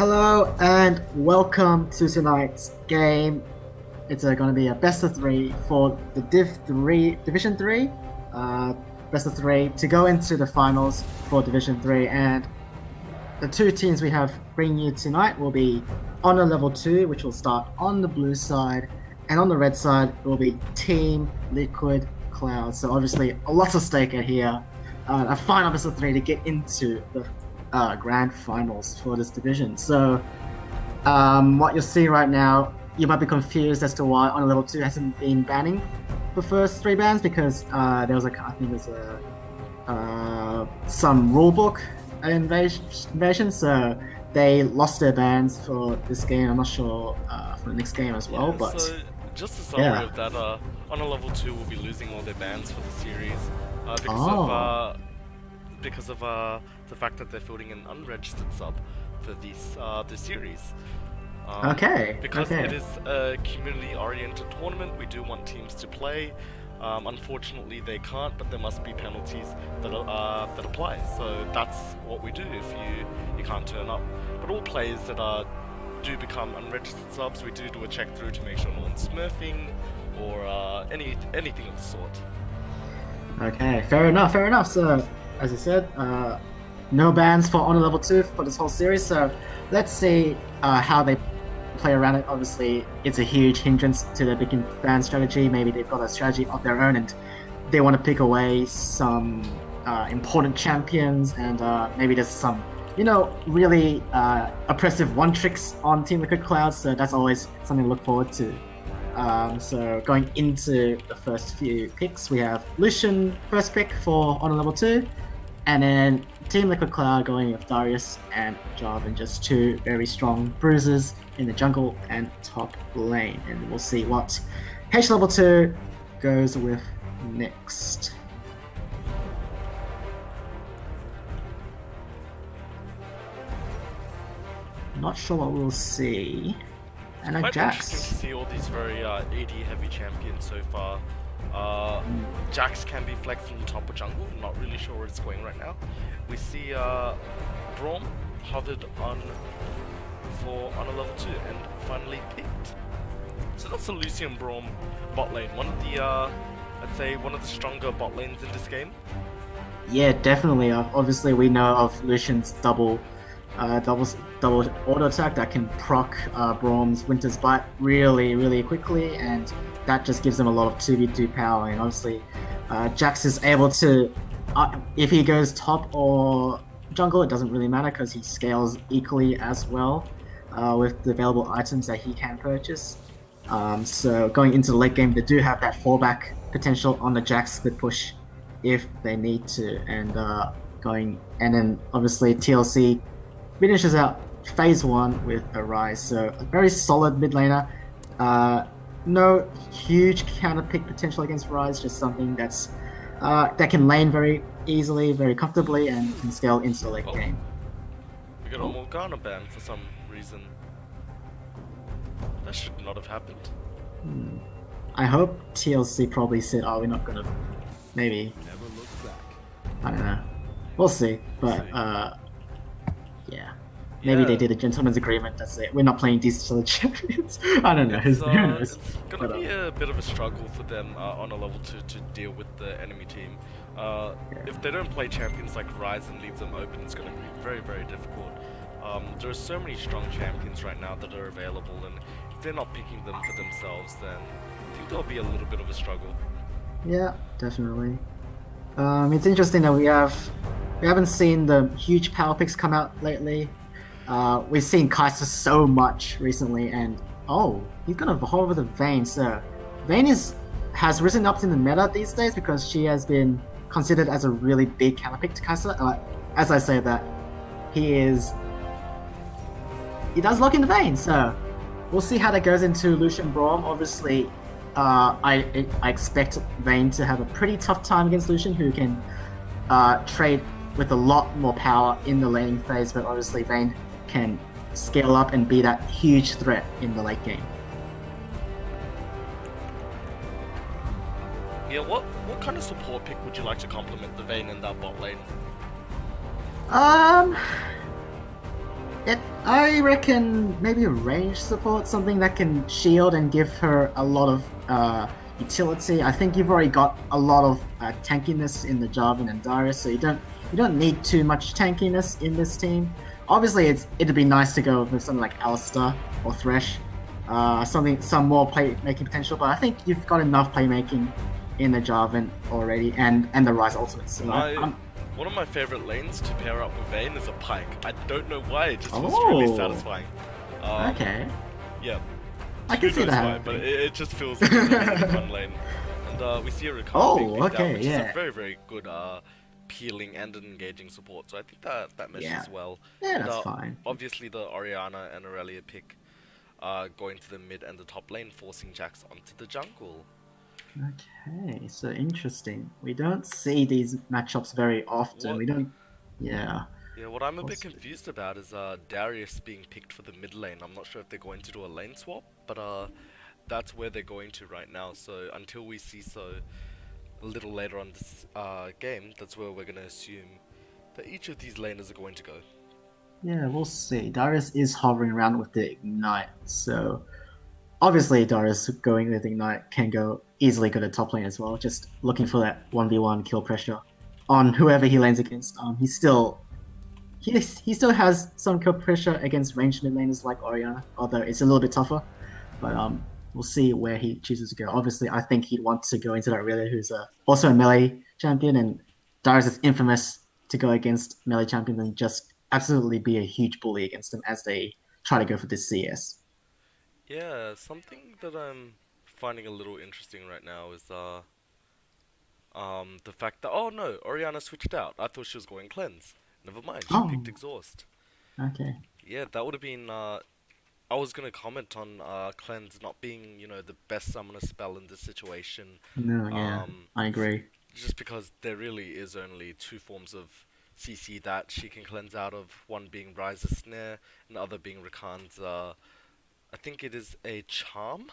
Hello and welcome to tonight's game. It's going to be a best of three for the Division 3. Uh, Best of three to go into the finals for Division 3. And the two teams we have bringing you tonight will be Honor Level 2, which will start on the blue side. And on the red side will be Team Liquid Cloud. So obviously a lot of stake at here. A final best of three to get into the grand finals for this division. So what you'll see right now, you might be confused as to why Honor Level 2 hasn't been banning the first three bans because there was some rulebook invasion, so they lost their bans for this game. I'm not sure for the next game as well, but so just a summary of that, Honor Level 2 will be losing all their bans for the series because of the fact that they're fielding an unregistered sub for this series. Because it is a community-oriented tournament, we do want teams to play. Unfortunately, they can't, but there must be penalties that apply. So that's what we do if you can't turn up. But all players that do become unregistered subs, we do a check through to make sure no one's smurfing or anything of the sort. Okay, fair enough. So, as I said, no bans for Honor Level 2 for this whole series. So let's see how they play around it. Obviously, it's a huge hindrance to their big ban strategy. Maybe they've got a strategy of their own and they want to pick away some important champions, and maybe there's some, really oppressive one tricks on Team Liquid Cloud. So that's always something to look forward to. So going into the first few picks, we have Lucian first pick for Honor Level 2, and then Team Liquid Cloud going with Darius and Jarvan, just two very strong bruisers in the jungle and top lane. And we'll see what H Level 2 goes with next. Not sure what we'll see. And a Quite Jax. interesting to see all these very AD heavy champions so far. Jax can be flexed in the top of jungle. I'm not really sure where it's going right now. We see Braum hovered on for Honor Level 2 and finally picked. So that's a Lucian Braum bot lane. One of the I'd say one of the stronger bot lanes in this game. Yeah, definitely. Obviously, we know of Lucian's double auto attack that can proc Braum's Winter's Bite really quickly, and that just gives him a lot of 2v2 power. And obviously, Jax is able to, if he goes top or jungle, it doesn't really matter because he scales equally as well with the available items that he can purchase. So going into the late game, they do have that fallback potential on the Jax split push if they need to, and then obviously TLC finishes out phase 1 with a Rise. So a very solid mid laner. No huge counter pick potential against Rise, just something that's that can lane very easily, very comfortably, and can scale into the late game. We got a Morgana ban for some reason. That should not have happened. I hope TLC probably said, "Oh, we're not gonna." Maybe. Never look back. I don't know. We'll see. But yeah. Maybe they did a gentleman's agreement. That's it. We're not playing these sort of champions. I don't know. Who knows? It's gonna be a bit of a struggle for them on a level 2 to deal with the enemy team. If they don't play champions like Rise and leave them open, it's gonna be very difficult. There are so many strong champions right now that are available, and if they're not picking them for themselves, then I think there'll be a little bit of a struggle. Yeah, definitely. It's interesting that we haven't seen the huge power picks come out lately. We've seen Kai'Sa so much recently, and he's gonna hover with a Vayne. So Vayne has risen up in the meta these days because she has been considered as a really big counter pick to Kai'Sa. As I say that, he does lock in the Vayne. So we'll see how that goes into Lucian Braum. Obviously, I expect Vayne to have a pretty tough time against Lucian, who can trade with a lot more power in the laning phase, but obviously Vayne can scale up and be that huge threat in the late game. Yeah, what kind of support pick would you like to complement the Vayne in that bot lane? I reckon maybe range support, something that can shield and give her a lot of utility. I think you've already got a lot of tankiness in the Jarvan and Darius, so you don't need too much tankiness in this team. Obviously, it'd be nice to go with something like Alistar or Thresh, some more playmaking potential. But I think you've got enough playmaking in the Jarvan already, and the Rise Ultimate. So one of my favorite lanes to pair up with Vayne is a Pike. I don't know why, it just feels really satisfying. Okay. Yeah. I can see that. Why, but it just feels like a really fun lane. And we see a Rakan being picked out, which is a very, very good peeling and an engaging support. So I think that meshes well. Yeah, that's fine. Obviously the Orianna and Aurelia pick going to the mid and the top lane, forcing Jax onto the jungle. Okay, so interesting. We don't see these matchups very often. We don't. Yeah. Yeah, what I'm a bit confused about is Darius being picked for the mid lane. I'm not sure if they're going to do a lane swap, but that's where they're going to right now. So until we see so a little later on this game, that's where we're going to assume that each of these laners are going to go. Yeah, we'll see. Darius is hovering around with the Ignite, so obviously Darius going with Ignite can easily go to top lane as well, just looking for that 1v1 kill pressure on whoever he lanes against. He still has some kill pressure against ranged mid laners like Orianna, although it's a little bit tougher. But we'll see where he chooses to go. Obviously, I think he'd want to go into that Aurelia, who's also a melee champion, and Darius is infamous to go against melee champions and just absolutely be a huge bully against them as they try to go for this CS. Yeah, something that I'm finding a little interesting right now is the fact that, oh no, Orianna switched out. I thought she was going cleanse. Never mind, she picked exhaust. Okay. Yeah, that would have been I was gonna comment on cleanse not being, the best summoner spell in this situation. No, yeah, I agree. Just because there really is only two forms of CC that she can cleanse out of, one being Rise's Snare, and the other being Rakan's I think it is a charm.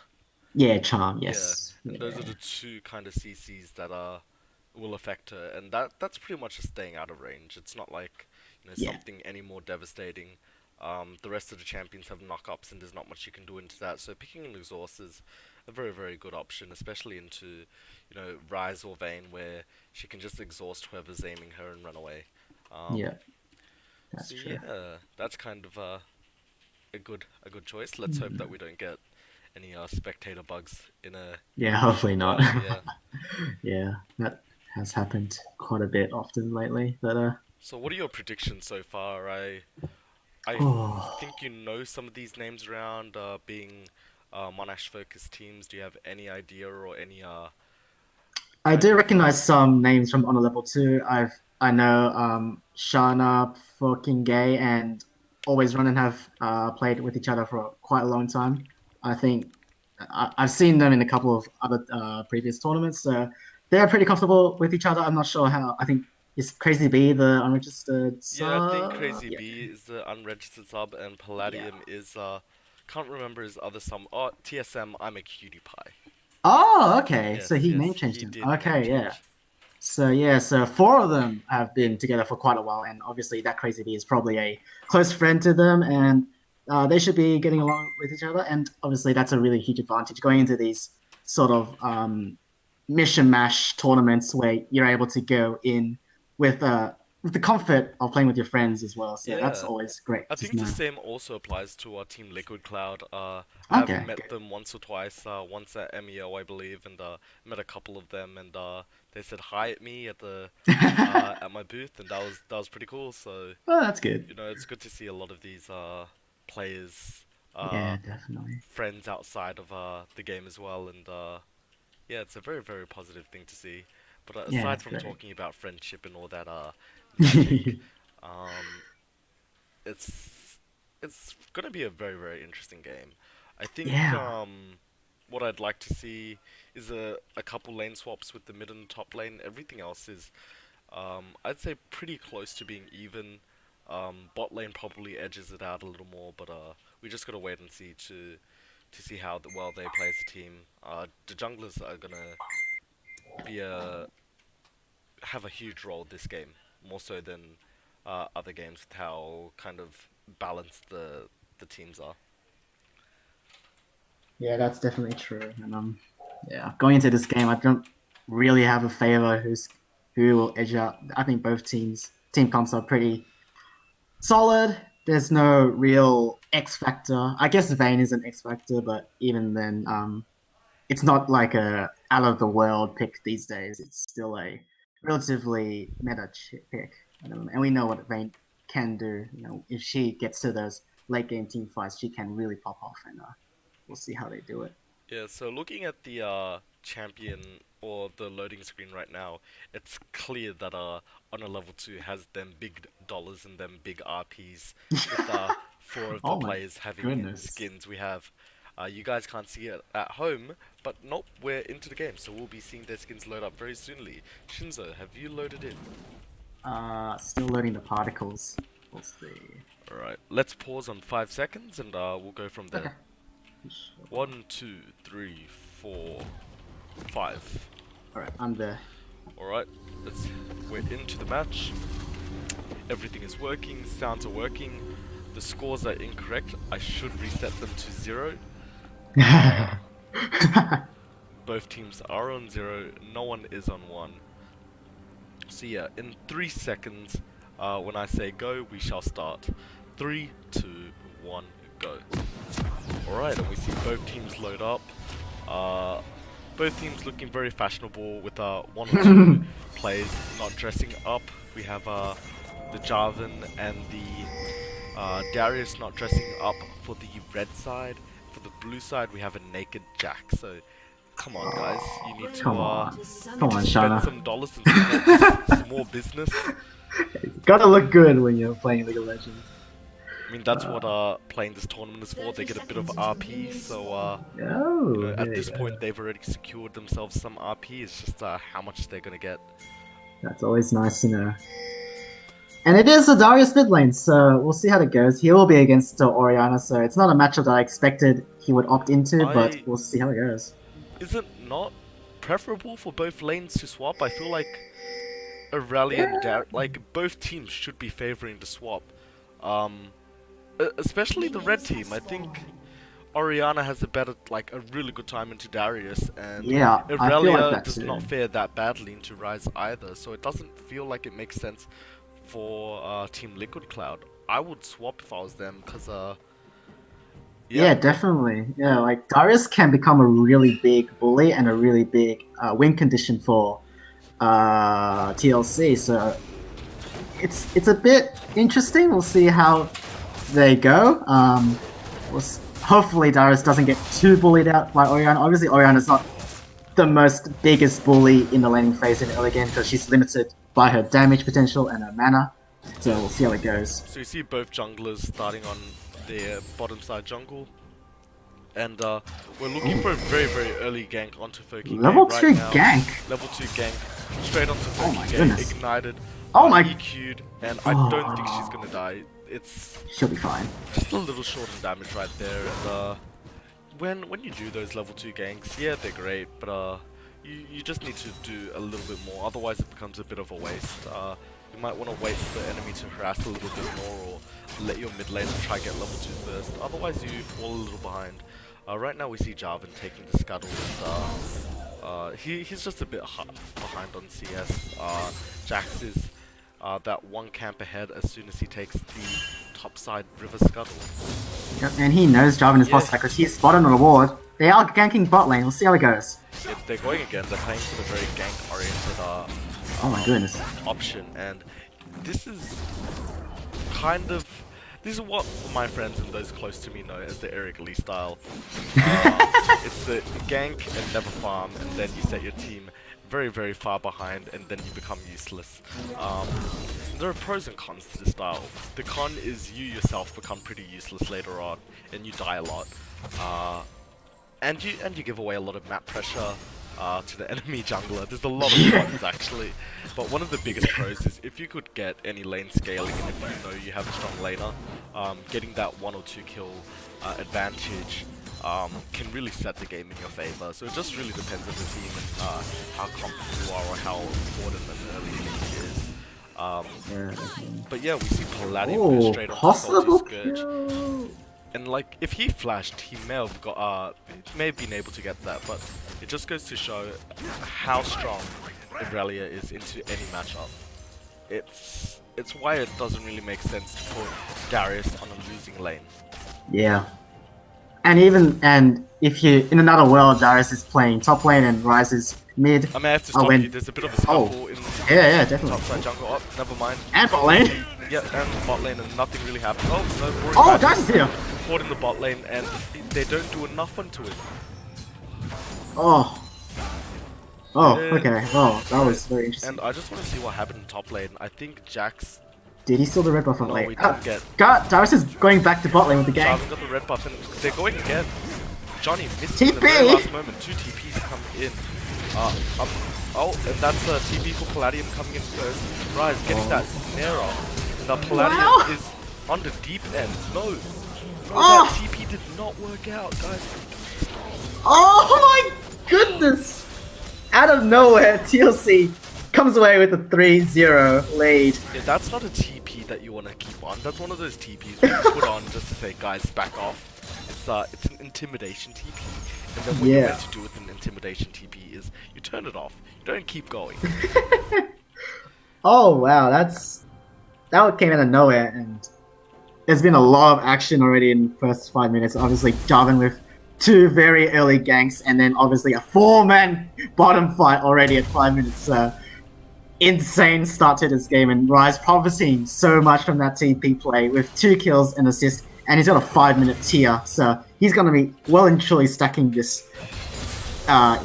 Yeah, charm. Yes. Yeah, and those are the two kind of CCs that will affect her, and that's pretty much just staying out of range. It's not like something any more devastating. The rest of the champions have knock-ups, and there's not much you can do into that. So picking an exhaust is a very, very good option, especially into Rise or Vayne, where she can just exhaust whoever's aiming her and run away. Yeah, that's true. Yeah, that's kind of a good choice. Let's hope that we don't get any spectator bugs in a. Yeah, hopefully not. Yeah. Yeah, that has happened quite a bit often lately. But So what are your predictions so far? I think you know some of these names around being Monash focused teams. Do you have any idea or any I do recognize some names from Honor Level 2. I know Shana, fucking Gay, and Always Run and have played with each other for quite a long time. I think I've seen them in a couple of other previous tournaments, so they're pretty comfortable with each other. I'm not sure how. I think is Crazy B the unregistered sub? Yeah, I think Crazy B is the unregistered sub, and Palladium is can't remember his other sub. Oh, TSM, I'm a cutie pie. Oh, okay. Yes, So he name changed him. Okay, yeah. So 4 of them have been together for quite a while, and obviously that Crazy B is probably a close friend to them, and they should be getting along with each other. And obviously that's a really huge advantage going into these sort of mission mash tournaments where you're able to go in with the comfort of playing with your friends as well. So that's always great. I think the same also applies to our team LiquidCloud. I've met them once or twice. Once at MEO, I believe, and met a couple of them, and they said hi at me at the at my booth, and that was pretty cool. So that's good. It's good to see a lot of these players. Yeah, definitely. Friends outside of the game as well, and yeah, it's a very, very positive thing to see. But aside from talking about friendship and all that magic, it's gonna be a very, very interesting game. I think what I'd like to see is a couple lane swaps with the mid and top lane. Everything else is I'd say pretty close to being even. Bot lane probably edges it out a little more, but we just gotta wait and see to see how well they play as a team. The junglers are gonna be have a huge role this game, more so than other games, with how kind of balanced the teams are. Yeah, that's definitely true. And yeah, going into this game, I don't really have a favor who will edge out. I think both team comps are pretty solid. There's no real X factor. I guess Vayne is an X factor, but even then, it's not like a out of the world pick these days. It's still a relatively meta pick, and we know what Vayne can do. If she gets to those late game team fights, she can really pop off, and we'll see how they do it. Yeah, so looking at the champion or the loading screen right now, it's clear that Honor Level 2 has them big dollars and them big RPs with 4 of the players having skins. We have, you guys can't see it at home, but nope, we're into the game, so we'll be seeing their skins load up very soonly. Shinzo, have you loaded in? Still loading the particles. We'll see. Alright, let's pause on 5 seconds and we'll go from there. Okay. 1, 2, 3, 4, 5. Alright, I'm there. Alright, we're into the match. Everything is working, sounds are working. The scores are incorrect. I should reset them to 0. Both teams are on 0, no one is on 1. So yeah, in 3 seconds, when I say go, we shall start. 3, 2, 1, go. Alright, and we see both teams load up. Both teams looking very fashionable with 1 or 2 players not dressing up. We have the Jarvan and the Darius not dressing up for the red side. For the blue side, we have a naked Jack. So, come on, guys, you need to spend some dollars and some more business. It's gotta look good when you're playing League of Legends. I mean, that's what playing this tournament is for. They get a bit of RP, so at this point they've already secured themselves some RP. It's just how much they're gonna get. That's always nice to know. And it is a Darius mid lane, so we'll see how it goes. He will be against Orianna, so it's not a matchup that I expected he would opt into, but we'll see how it goes. Is it not preferable for both lanes to swap? I feel like Aurelian, like both teams should be favoring the swap. Especially the red team. I think Orianna has a really good time into Darius, and Aurelia does not fare that badly into Ryze either, so it doesn't feel like it makes sense for Team LiquidCloud. I would swap if I was them, because yeah, definitely. Yeah, like Darius can become a really big bully and a really big win condition for TLC, so it's a bit interesting. We'll see how they go. Hopefully Darius doesn't get too bullied out by Orianna. Obviously Orianna's not the most biggest bully in the laning phase in early game because she's limited by her damage potential and her mana. So we'll see how it goes. So you see both junglers starting on their bottom side jungle. And we're looking for a very, very early gank onto Foki. Level 2 gank? Level 2 gank. Straight onto Foki. Ignited. EQ'd. And I don't think she's gonna die. She'll be fine. Just a little short in damage right there. And when you do those level 2 ganks, yeah, they're great. But you just need to do a little bit more. Otherwise it becomes a bit of a waste. You might want to wait for the enemy to harass a little bit more, or let your mid laner try get level 2 first. Otherwise you fall a little behind. Right now we see Jarvan taking the scuttle, and he's just a bit behind on CS. Jax is that one camp ahead as soon as he takes the top side river scuttle. Yep, and he knows Jarvan is boss because he's spotted on the ward. They are ganking bot lane, we'll see how it goes. Yeah, they're going again, they're playing for the very gank oriented oh my goodness. option, and this is this is what my friends and those close to me know as the Eric Lee style. It's the gank and never farm, and then you set your team very, very far behind, and then you become useless. There are pros and cons to this style. The con is you yourself become pretty useless later on, and you die a lot. And you give away a lot of map pressure to the enemy jungler. There's a lot of cons actually, but one of the biggest pros is if you could get any lane scaling, and if you know you have a strong laner, getting that 1 or 2 kill advantage can really set the game in your favor. So it just really depends on the team and how confident you are or how important an early lead is. But yeah, we see Palladium go straight onto possible Salty Scourge. kill. And like, if he flashed, he may have got, may have been able to get that, but it just goes to show how strong Irelia is into any matchup. It's why it doesn't really make sense to put Darius on a losing lane. Yeah. And if you, in another world, Darius is playing top lane and Ryze is mid. I may have to stop you, there's a bit of a scuffle in yeah, definitely. top side jungle. Oh, never mind. And bot lane. Yeah, and bot lane, and nothing really happened. Oh, no, oh, Darius is here. Caught in the bot lane, and they don't do enough onto it. Oh. Oh, okay. Oh, that was very interesting. And I just want to see what happened in top lane. I think Jax... Did he steal the red buff on lane? We didn't get... Darius is going back to bot lane with the game. Jarvan got the red buff, and they're going again. Johnny missed TP! in the very last moment. 2 TPs come in. Oh, and that's a TP for Palladium coming in first. Ryze getting that snare off. Now Palladium is on the deep end. No, that TP did not work out, guys. Oh my goodness! Out of nowhere, TLC comes away with a 3-0 lead. Yeah, that's not a TP that you want to keep on. That's one of those TPs you put on just to say, guys, back off. It's an intimidation TP. And then what you're meant to do with an intimidation TP is you turn it off. You don't keep going. Oh wow, that came out of nowhere, and there's been a lot of action already in the first 5 minutes. Obviously, Jarvan with 2 very early ganks, and then obviously a 4-man bottom fight already at 5 minutes. Insane start to this game, and Ryze profiting so much from that TP play with 2 kills and assist, and he's got a 5-minute tier, so he's going to be well and truly stacking this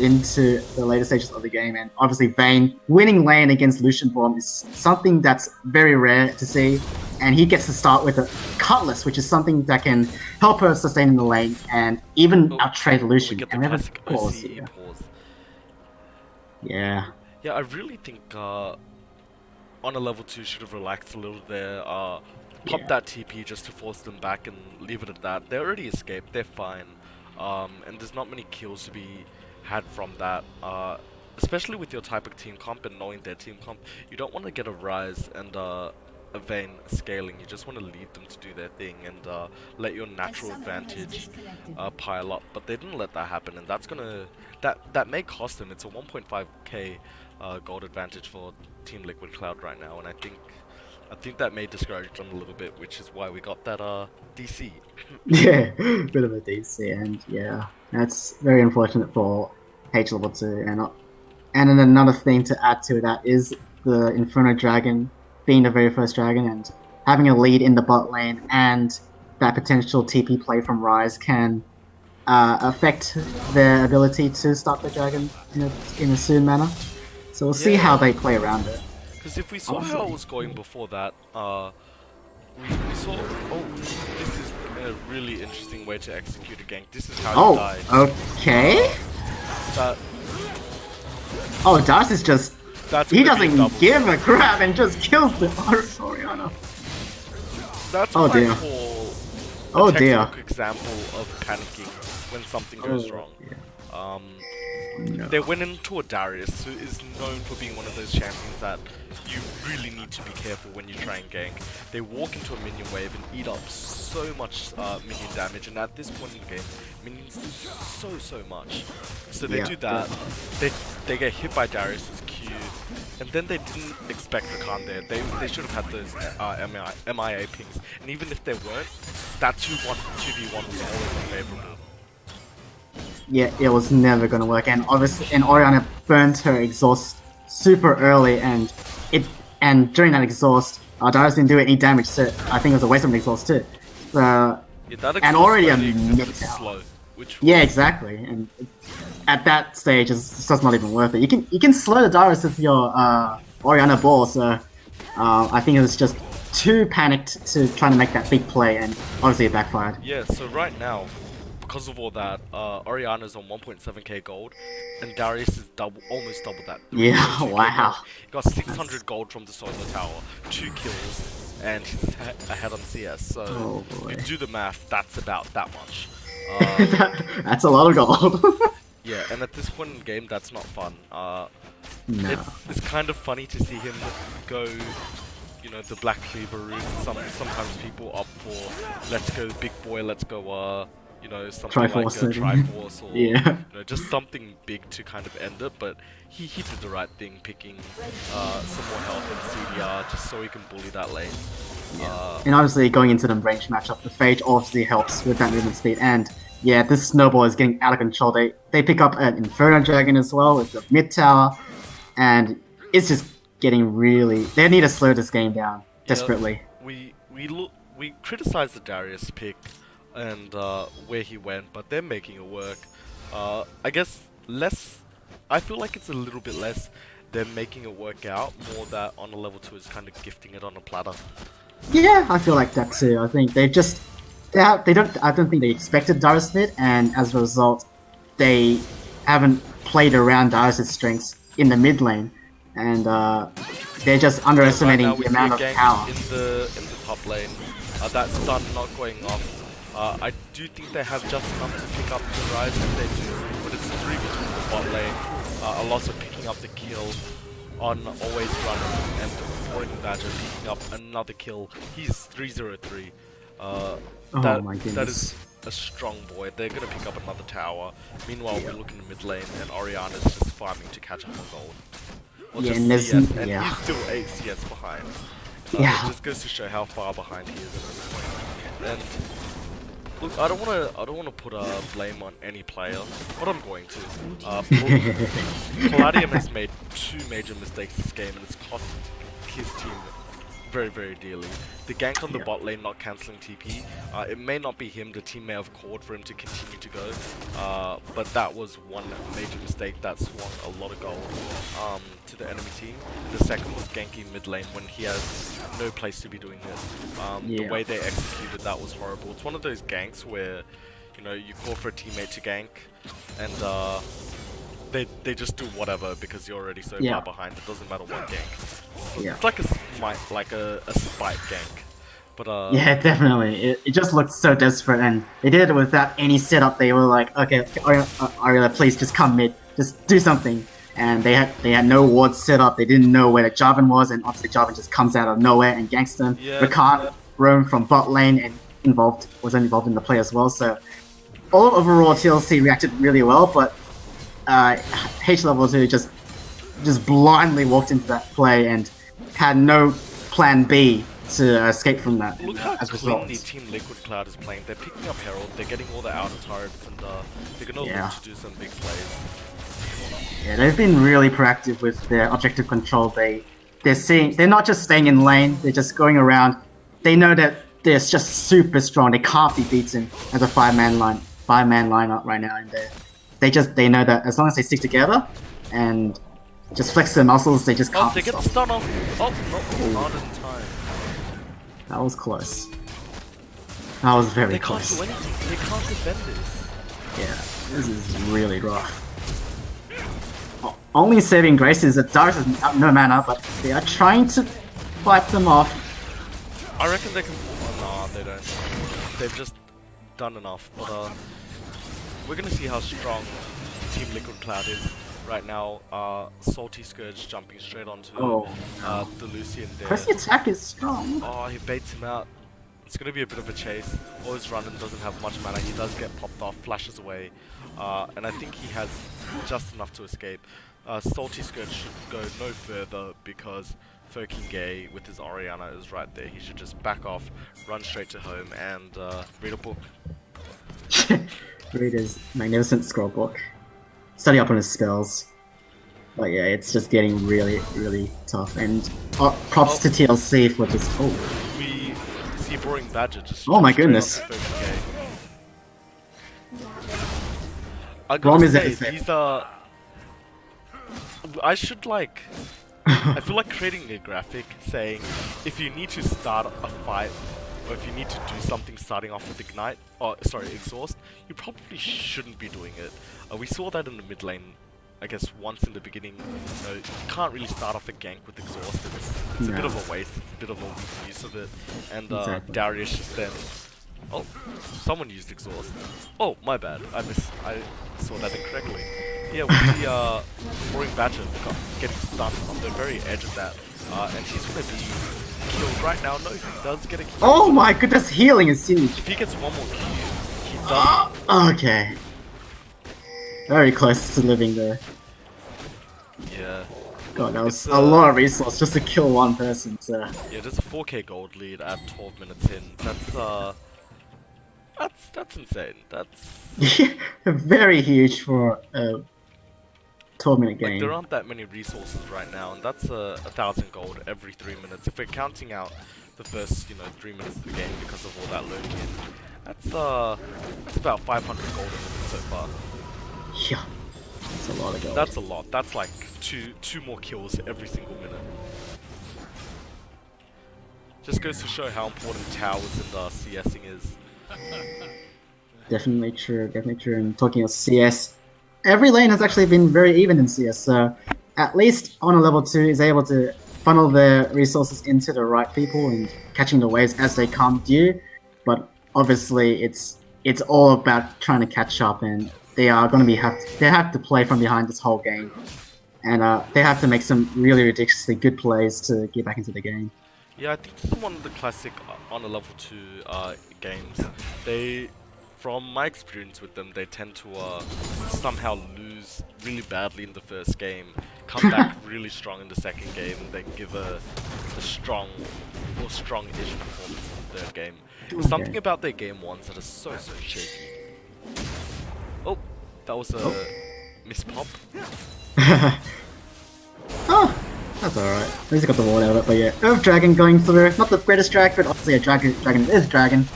into the later stages of the game. And obviously Vayne winning lane against Lucian Braum is something that's very rare to see, and he gets to start with a Cutlass, which is something that can help her sustain in the lane and even out-trade Lucian. We get the classic OCE pause. Yeah. Yeah, I really think on a level 2 should have relaxed a little there. Pop that TP just to force them back and leave it at that. They already escaped, they're fine. And there's not many kills to be had from that. Especially with your type of team comp and knowing their team comp. You don't want to get a Ryze and a Vayne scaling. You just want to leave them to do their thing and let your natural advantage pile up. But they didn't let that happen, and that's gonna... That may cost them. It's a 1.5k gold advantage for Team LiquidCloud right now, and I think that may discourage them a little bit, which is why we got that DC. Yeah, bit of a DC, and yeah, that's very unfortunate for H level 2. And then another thing to add to that is the Inferno Dragon being the very first dragon, and having a lead in the bot lane, and that potential TP play from Ryze can affect their ability to start the dragon in a soon manner. So we'll see how they play around it. Because if we saw how it was going before that, we saw... Oh, this is a really interesting way to execute a gank. This is how you died. Okay. Darius is just... He doesn't give a crap and just kills the Orianna. That's what I call a textbook example of panicking when something goes wrong. They went into a Darius, who is known for being one of those champions that you really need to be careful when you try and gank. They walk into a minion wave and eat up so much minion damage, and at this point in the game, minions do so much. So they do that, they get hit by Darius's Q, and then they didn't expect Rakan there. They should have had those MIA pings, and even if they weren't, that 2v1 was always unfavorable. Yeah, it was never gonna work, and obviously, Orianna burnt her exhaust super early, and during that exhaust, Darius didn't do any damage, so I think it was a waste of an exhaust too. And already nicked out. Slow, yeah, exactly. And at that stage, it's just not even worth it. You can slow the Darius with your Orianna ball, so I think it was just too panicked to try to make that big play, and obviously it backfired. Yeah, so right now, because of all that, Orianna's on 1.7k gold, and Darius is almost double that. Yeah, wow. He got 600 gold from the solar tower, 2 kills, and he's ahead on CS. So if you do the math, that's about that much. That's a lot of gold. Yeah, and at this point in the game, that's not fun. No. It's kind of funny to see him go you know, the Black Cleaver route. Sometimes people opt for let's go big boy, let's go you know, something Triforce like a Triforce or yeah. you know, just something big to kind of end it. But he did the right thing, picking some more health and CDR just so he can bully that lane. And obviously going into the range matchup, the Phage obviously helps with that movement speed. And yeah, this snowball is getting out of control. They pick up an Inferno Dragon as well with the mid tower, and it's just getting really. They need to slow this game down desperately. We criticized the Darius pick and where he went, but they're making it work. I guess I feel like it's a little bit less. They're making it work out more that on a level 2 is kind of gifting it on a platter. Yeah, I feel like that too. I think I don't think they expected Darius mid, and as a result, they haven't played around Darius' strengths in the mid lane, and they're just underestimating the amount of power. In the top lane, that stun not going off. I do think they have just enough to pick up the rise if they do, but it's 3 between the bot lane. Alossa picking up the kill on always running, and Foreign Badger picking up another kill. He's 303. Oh my goodness. That is a strong boy. They're gonna pick up another tower. Meanwhile, we look in the mid lane, and Oriana's just farming to catch up on gold. Or yeah, just CS, and he's still 8 CS behind. It just goes to show how far behind he is at this point. And look, I don't wanna put blame on any player, but I'm going to. Palladium has made 2 major mistakes this game, and it's cost his team very, very dearly. The gank on the bot lane not cancelling TP, it may not be him, the team may have called for him to continue to go, but that was one major mistake that swung a lot of gold to the enemy team. The second was ganking mid lane when he has no place to be doing it. The way they executed that was horrible. It's one of those ganks where, you know, you call for a teammate to gank, and they just do whatever because you're already so far behind. It doesn't matter what gank. It's like a spite gank. But yeah, definitely. It just looked so desperate, and they did it without any setup. They were like, okay, Ariella, please just come mid, just do something. And they had no wards set up. They didn't know where the Jarvan was, and obviously Jarvan just comes out of nowhere and ganks them. Ricard roamed from bot lane and was involved in the play as well. So all overall TLC reacted really well, but H level 2 just blindly walked into that play and had no plan B to escape from that. Look how cleanly Team LiquidCloud is playing. They're picking up Herald, they're getting all the outer turrets, and they're gonna look to do some big plays. Yeah, they've been really proactive with their objective control. They're not just staying in lane, they're just going around. They know that they're just super strong. They can't be beaten as a five-man lineup right now, and they know that as long as they stick together and just flex their muscles, they just can't. They get the stun off. Not in time. That was close. That was very close. They can't do anything. They can't defend this. Yeah, this is really rough. Only saving grace is that Darius has no mana, but they are trying to fight them off. I reckon they can. Oh, no, they don't. They've just done enough. But we're gonna see how strong Team LiquidCloud is right now. Salty Scourge jumping straight onto the Lucian there. Press the attack is strong. Oh, he baits him out. It's gonna be a bit of a chase. Always running, doesn't have much mana. He does get popped off, flashes away, and I think he has just enough to escape. Salty Scourge should go no further because Foking Gay with his Oriana is right there. He should just back off, run straight to home, and read a book. Read his magnificent scroll book. Study up on his spells. But yeah, it's just getting really, really tough. And props to TLC for just we see Boring Badger just. Oh my goodness. I gotta say, these are. I should I feel like creating a graphic saying if you need to start a fight or if you need to do something starting off with Ignite, Exhaust, you probably shouldn't be doing it. We saw that in the mid lane, I guess once in the beginning. You can't really start off a gank with Exhaust. It's a bit of a waste, it's a bit of a weak use of it. And Darius just then... Oh, someone used Exhaust. Oh, my bad. I saw that incorrectly. Yeah, we see Roaring Badger getting stunned on the very edge of that, and he's gonna be killed right now. No, he does get a kill. Oh my goodness, healing is huge. If he gets one more kill, he's done. Okay. Very close to living there. Yeah. God, that was a lot of resource just to kill one person, so... Yeah, there's a 4k gold lead at 12 minutes in. That's insane. That's... Yeah, very huge for a 12-minute game. Like, there aren't that many resources right now, and that's 1,000 gold every 3 minutes. If we're counting out the first, 3 minutes of the game because of all that lurking in, that's about 500 gold in it so far. Yeah, that's a lot of gold. That's a lot. That's like two more kills every single minute. Just goes to show how important towers and CSing is. Definitely true, definitely true. And talking of CS, every lane has actually been very even in CS, so at least on a level 2 is able to funnel the resources into the right people and catching the waves as they come due. But obviously it's all about trying to catch up, and they are going to they have to play from behind this whole game, and they have to make some really ridiculously good plays to get back into the game. Yeah, I think this is one of the classic on a level 2 games. From my experience with them, they tend to somehow lose really badly in the first game, come back really strong in the second game, and then give a strong-ish performance in the third game. There's something about their game ones that is so shaky. Oh, that was a mispop. Oh, that's alright. At least I got the ward out of it, but yeah. Earth Dragon going through. Not the greatest drag, but obviously a dragon is dragon.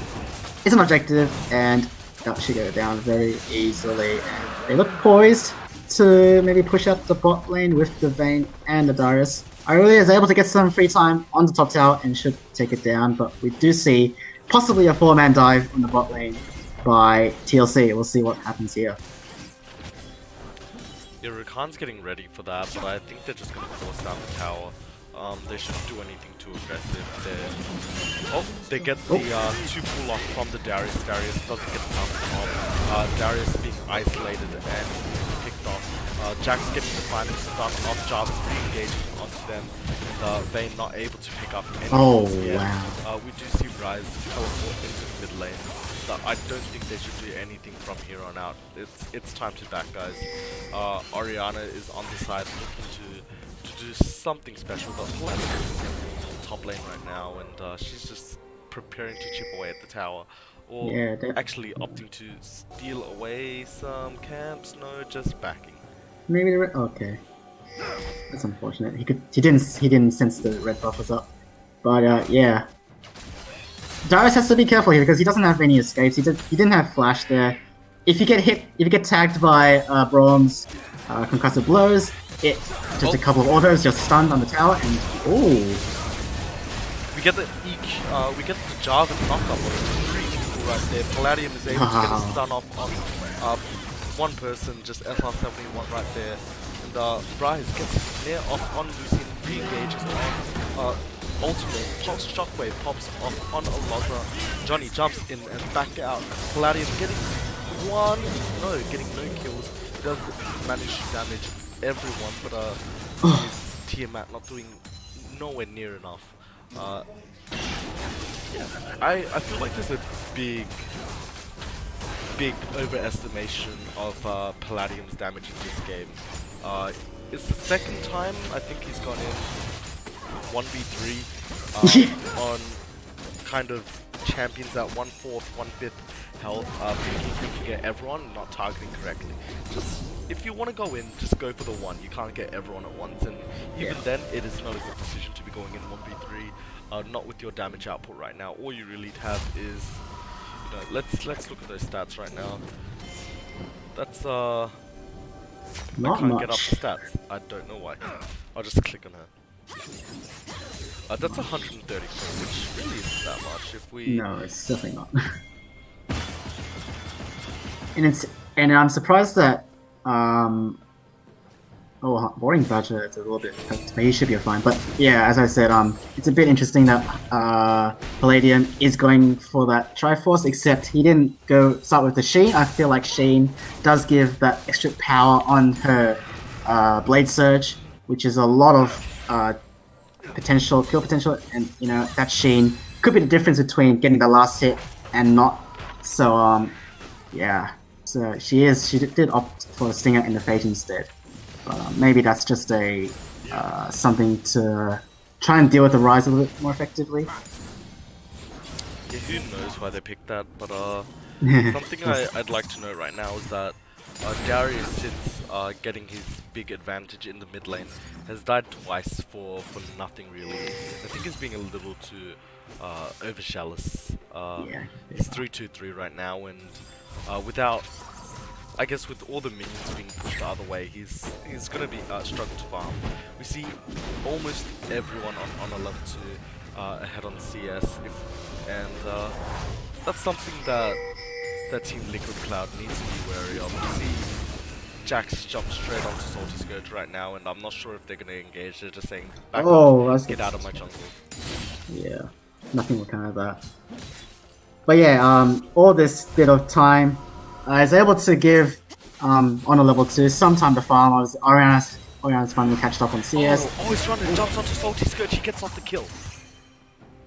It's an objective, and that should go down very easily. And they look poised to maybe push up the bot lane with the Vayne and the Darius. Irelia is able to get some free time on the top tower and should take it down, but we do see possibly a 4-man dive on the bot lane by TLC. We'll see what happens here. Yeah, Rakan's getting ready for that, but I think they're just going to force down the tower. They shouldn't do anything too aggressive there. Oh, they get the 2 pull off from the Darius. Darius doesn't get enough. Darius being isolated and picked off. Jack's getting the final stun off. Jarvis re-engaging onto them. And Vayne not able to pick up anything yet. Wow. We do see Ryze teleport into the mid lane. But I don't think they should do anything from here on out. It's time to back, guys. Orianna is on the side looking to do something special, but Polaris is top lane right now, and she's just preparing to chip away at the tower, or actually opting to steal away some camps. No, just backing. Maybe the okay. That's unfortunate. He didn't sense the red buff was up, but yeah. Darius has to be careful here because he doesn't have any escapes. He didn't have flash there. If you get tagged by Braum's concussive blows, just a couple of autos just stunned on the tower, and we get the Jarvan knockup on 3 people right there. Palladium is able to get a stun off on one person, just FR71 right there, and Ryze gets his snare off on Lucian, re-engages on ultimate, pulse shockwave pops off on Alogra. Johnny jumps in and back out. Palladium getting no kills. Does manage to damage everyone, but his Tiamat not doing nowhere near enough. I feel like there's a big overestimation of Palladium's damage in this game. It's the second time I think he's gone in 1v3 on kind of champions at 1/4, 1/5 health, thinking he can get everyone, not targeting correctly. Just if you want to go in, just go for the one. You can't get everyone at once, and even then, it is not a good decision to be going in 1v3. Not with your damage output right now. All you really have is, let's look at those stats right now. That's not I can't much. get up the stats. I don't know why. I'll just click on her. That's 130, which really isn't that much. If we no, it's definitely not. And I'm surprised that Oh, boring budget. It's a little bit. He should be fine. But yeah, as I said, it's a bit interesting that Palladium is going for that Triforce, except he didn't go start with the Sheen. I feel like Sheen does give that extra power on her Blade Surge, which is a lot of potential kill potential, and you know that Sheen could be the difference between getting the last hit and not. So yeah. So she did opt for Stinger in the Fate instead. But maybe that's just a something to try and deal with the Rise a little bit more effectively. Yeah, who knows why they picked that, but something I'd like to know right now is that Darius, since getting his big advantage in the mid lane, has died twice for nothing really. I think he's being a little too over-jealous. He's 3-2-3 right now, and without... I guess with all the minions being pushed the other way, he's gonna be struggle to farm. We see almost everyone on a level 2 ahead on CS, and that's something that Team LiquidCloud needs to be wary of. We see Jax jump straight onto Salty Scourge right now, and I'm not sure if they're gonna engage. They're just saying, "Back off, get out of my jungle." Yeah, nothing will come out of that. But yeah, all this bit of time. I was able to give on a level 2 some time to farm. Oriana's finally catched up on CS. Oh, he's running, jumps onto Salty Scourge, he gets off the kill.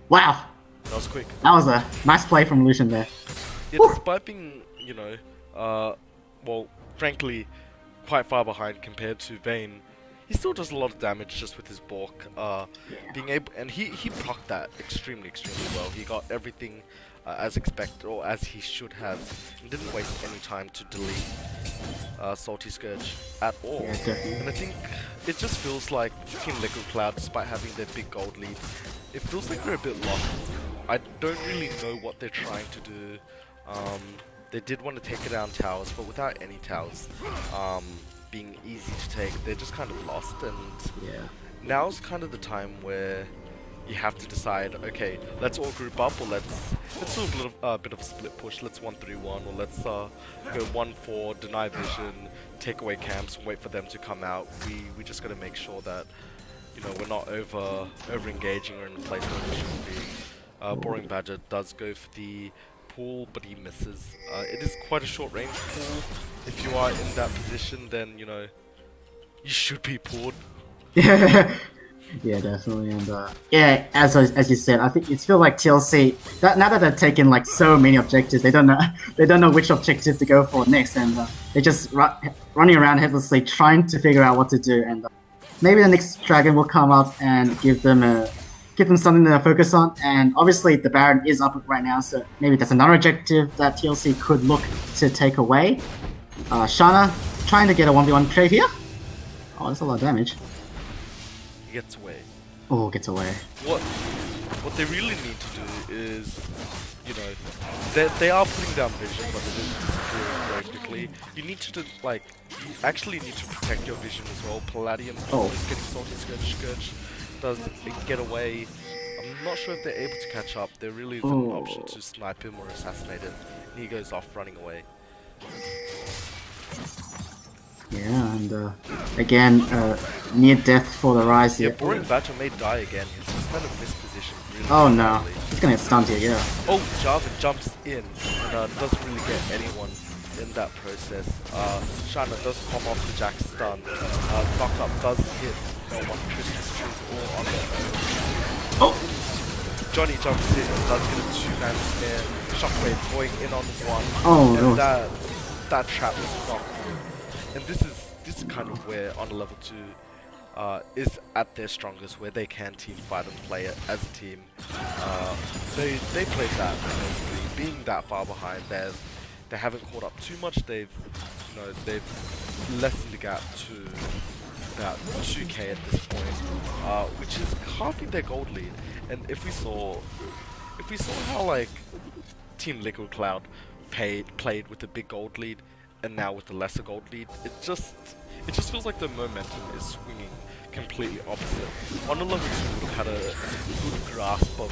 Wow! That was quick. That was a nice play from Lucian there. Yeah, despite being, you know, well, frankly, quite far behind compared to Vayne, he still does a lot of damage just with his Bork. Being able, and he procced that extremely well. He got everything as expected, or as he should have, and didn't waste any time to delete Salty Scourge at all. Yeah, and I think it just feels like Team LiquidCloud, despite having their big gold lead, it feels like they're a bit lost. I don't really know what they're trying to do. They did want to take it down towers, but without any towers being easy to take, they're just kind of lost. And now's kind of the time where you have to decide, okay, let's all group up, or let's do a bit of a split push. Let's 1-3-1, or let's go 1-4, deny vision, take away camps, and wait for them to come out. We just gotta make sure that, you know, we're not over engaging or in a place where we shouldn't be. Boring Badger does go for the pool, but he misses. It is quite a short range pool. If you are in that position, then you know you should be pulled. Yeah, definitely, and yeah, as you said, I think it feels like TLC now that they've taken like so many objectives, they don't know which objective to go for next, and they're just running around headlessly trying to figure out what to do. And maybe the next dragon will come up and give them something to focus on. And obviously the Baron is up right now, so maybe that's another objective that TLC could look to take away. Shanna trying to get a 1v1 trade here. Oh, that's a lot of damage. He gets away. Oh, gets away. What they really need to do is, you know, they are putting down vision, but it is disappearing very quickly. You need to you actually need to protect your vision as well. Palladium is getting Salty Scourge does get away. I'm not sure if they're able to catch up. There really isn't an option to snipe him or assassinate him. And he goes off running away. Yeah, and again, near death for the Rise. Yeah, Boring Badger may die again. He's just kind of mispositioned really. Oh no, he's gonna get stunned here, yeah. Oh, Jarvan jumps in and doesn't really get anyone in that process. Shanna does come off the Jack stun. Knock up does hit one Christmas trees all on their own. Oh! Johnny jumps in and does get a 2-man snare. Shockwave going in on one. Oh and no. That trap is not good. And this is kind of where on a level 2 is at their strongest, where they can team fight and play it as a team. They played that perfectly. Being that far behind, they haven't caught up too much. They've lessened the gap to about 2k at this point, which is halving their gold lead. And if we saw how like Team LiquidCloud played with a big gold lead, and now with the lesser gold lead, it just feels like the momentum is swinging completely opposite. On a level 2 would have had a good grasp of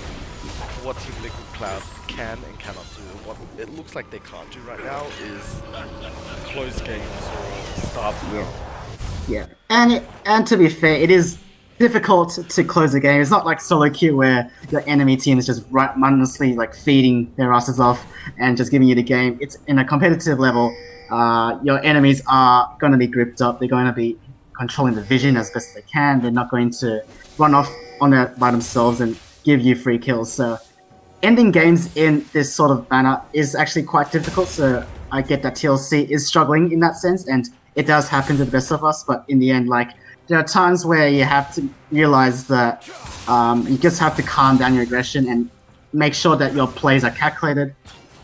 what Team LiquidCloud can and cannot do. What it looks like they can't do right now is close games or start Yeah, and to be fair, it is difficult to close a game. It's not like solo queue where your enemy team is just mindlessly like feeding their asses off and just giving you the game. It's in a competitive level. Your enemies are going to be gripped up. They're going to be controlling the vision as best they can. They're not going to run off on that by themselves and give you free kills. So ending games in this sort of manner is actually quite difficult. So I get that TLC is struggling in that sense, and it does happen to the best of us. But in the end, like there are times where you have to realize that you just have to calm down your aggression and make sure that your plays are calculated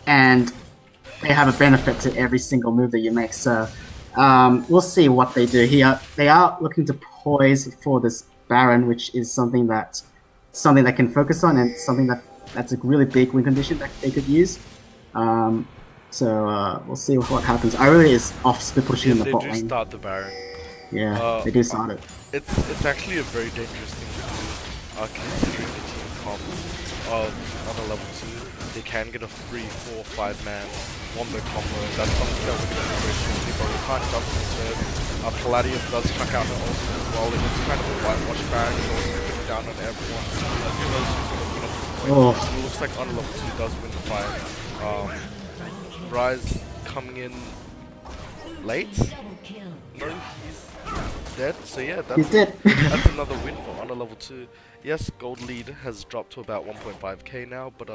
and they have a benefit to every single move that you make. So we'll see what they do here. They are looking to poise for this Baron, which is something that they can focus on and something that's a really big win condition that they could use. So we'll see what happens. I really is off split pushing in the bot lane. They do start the Baron. Yeah, they do start it. It's actually a very dangerous thing to do, considering the team comp of on a level 2. They can get a 3, 4, 5-man wombo combo, and that's something that we're going to do very quickly, but we can't jump into it. Palladium does chuck out the ultimate as well, and it's kind of a whitewash Baron, so it's going to down on everyone. Who knows who's going to win off the point. It looks like on level 2 does win the fight. Rise coming in late. No, he's dead. So yeah, that's another win for Honor level 2. Yes, gold lead has dropped to about 1.5k now, but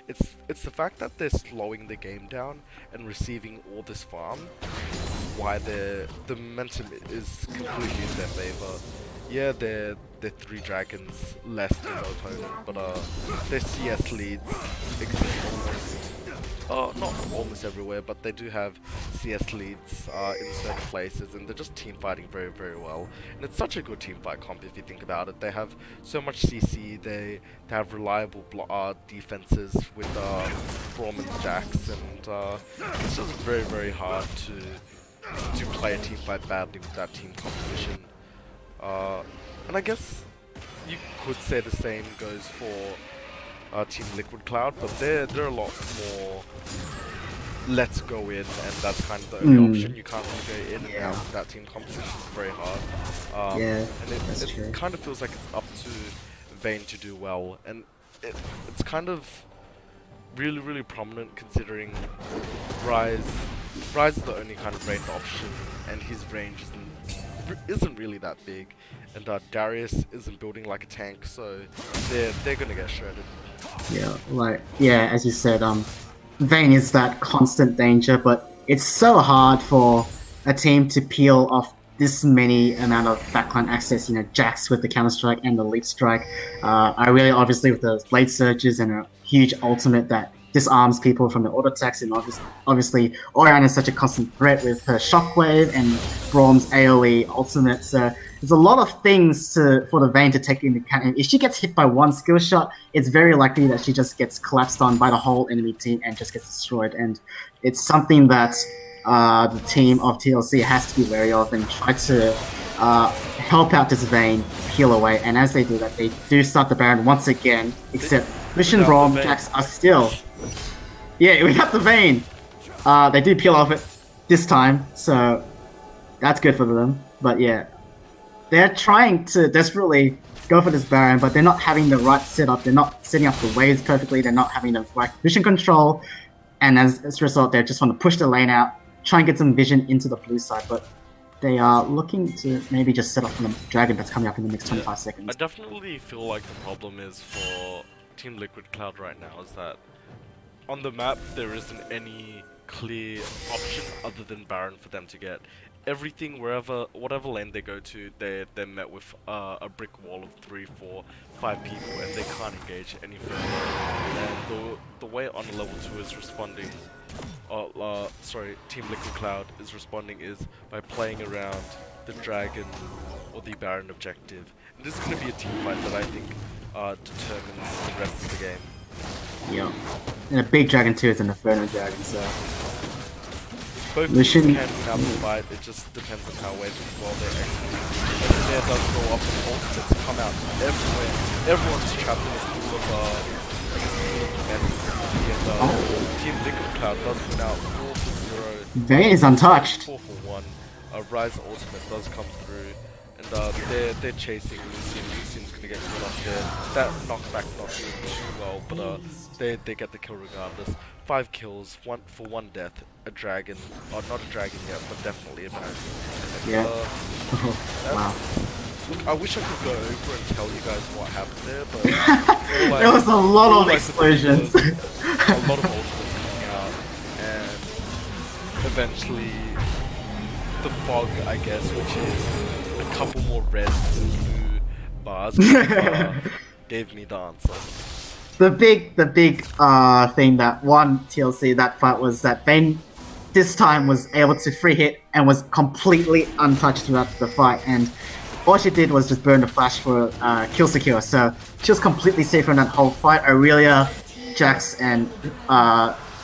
it's the fact that they're slowing the game down and receiving all this farm why the momentum is completely in their favor. Yeah, they're 3 dragons less than the opponent, but their CS leads exist not almost everywhere, but they do have CS leads in certain places, and they're just team fighting very, very well. And it's such a good team fight comp if you think about it. They have so much CC, they have reliable defenses with Braum and Jax, and it's just very, very hard to play a team fight badly with that team composition. And I guess you could say the same goes for Team LiquidCloud, but they're a lot more let's go in, and that's kind of the only option. You can't really go in and out with that team composition. It's very hard. And it kind of feels like it's up to Vayne to do well, and it's kind of really, really prominent considering Rise is the only kind of ranged option, and his range isn't really that big, and Darius isn't building like a tank, so they're gonna get shredded. Yeah, as you said, Vayne is that constant danger, but it's so hard for a team to peel off this many amount of backline access. Jax with the counter strike and the leap strike. I really obviously with the blade surges and a huge ultimate that disarms people from the auto attacks, and obviously Orianna is such a constant threat with her shockwave and Braum's AoE ultimate. So there's a lot of things for the Vayne to take into account. If she gets hit by one skill shot, it's very likely that she just gets collapsed on by the whole enemy team and just gets destroyed. And it's something that the team of TLC has to be wary of and try to help out this Vayne peel away. And as they do that, they do start the Baron once again, except Mission Braum, Jax are still... Yeah, we got the Vayne. They do peel off it this time, so that's good for them. But yeah, they're trying to desperately go for this Baron, but they're not having the right setup. They're not setting up the waves perfectly. They're not having the right vision control. And as a result, they just want to push the lane out, try and get some vision into the blue side. But they are looking to maybe just set up the dragon that's coming up in the next 25 seconds. I definitely feel like the problem is for Team LiquidCloud right now is that on the map there isn't any clear option other than Baron for them to get. Everything, whatever lane they go to, they're met with a brick wall of 3, 4, 5 people, and they can't engage any further. And the way on level 2 is responding, Team LiquidCloud is responding is by playing around the dragon or the Baron objective. And this is going to be a team fight that I think determines the rest of the game. Yeah, and a big dragon too is an Inferno dragon, so... Both teams can win out the fight, it just depends on how well they execute. Engineer does go up and ultimates come out everywhere. Everyone's trapped in this pool of mess. And Team LiquidCloud does win out 4-0. Vayne is untouched. 4-1. Rise ultimate does come through, and they're chasing Lucian. Lucian's gonna get caught up there. That knockback not doing too well, but they get the kill regardless. 5 kills, one death, a dragon, or not a dragon yet, but definitely a Baron. Yeah. Wow. Look, I wish I could go over and tell you guys what happened there, but there was a lot of explosions. A lot of ultimates coming out, and eventually the fog, I guess, which is a couple more red and blue bars, gave me the answer. The big thing that won TLC that fight was that Vayne this time was able to free hit and was completely untouched throughout the fight, and all she did was just burn the flash for kill secure, so she was completely safe from that whole fight. Aurelia, Jax, and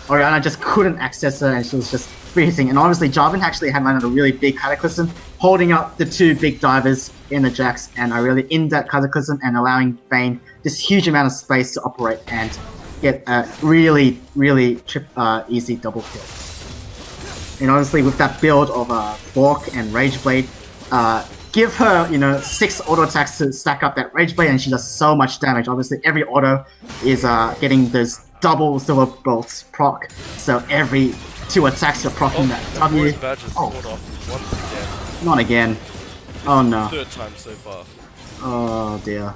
Orianna just couldn't access her, and she was just free hitting. And obviously Jarvan actually had landed a really big Cataclysm, holding up the 2 big divers in the Jax and Aurelia in that Cataclysm, and allowing Vayne this huge amount of space to operate and get a really easy double kill. And honestly, with that build of Bork and Rageblade, give her, 6 auto attacks to stack up that Rageblade, and she does so much damage. Obviously, every auto is getting those double silver bolts proc, so every 2 attacks you're procking that W. Once again. Not again. Oh no. 3rd time so far. Oh dear.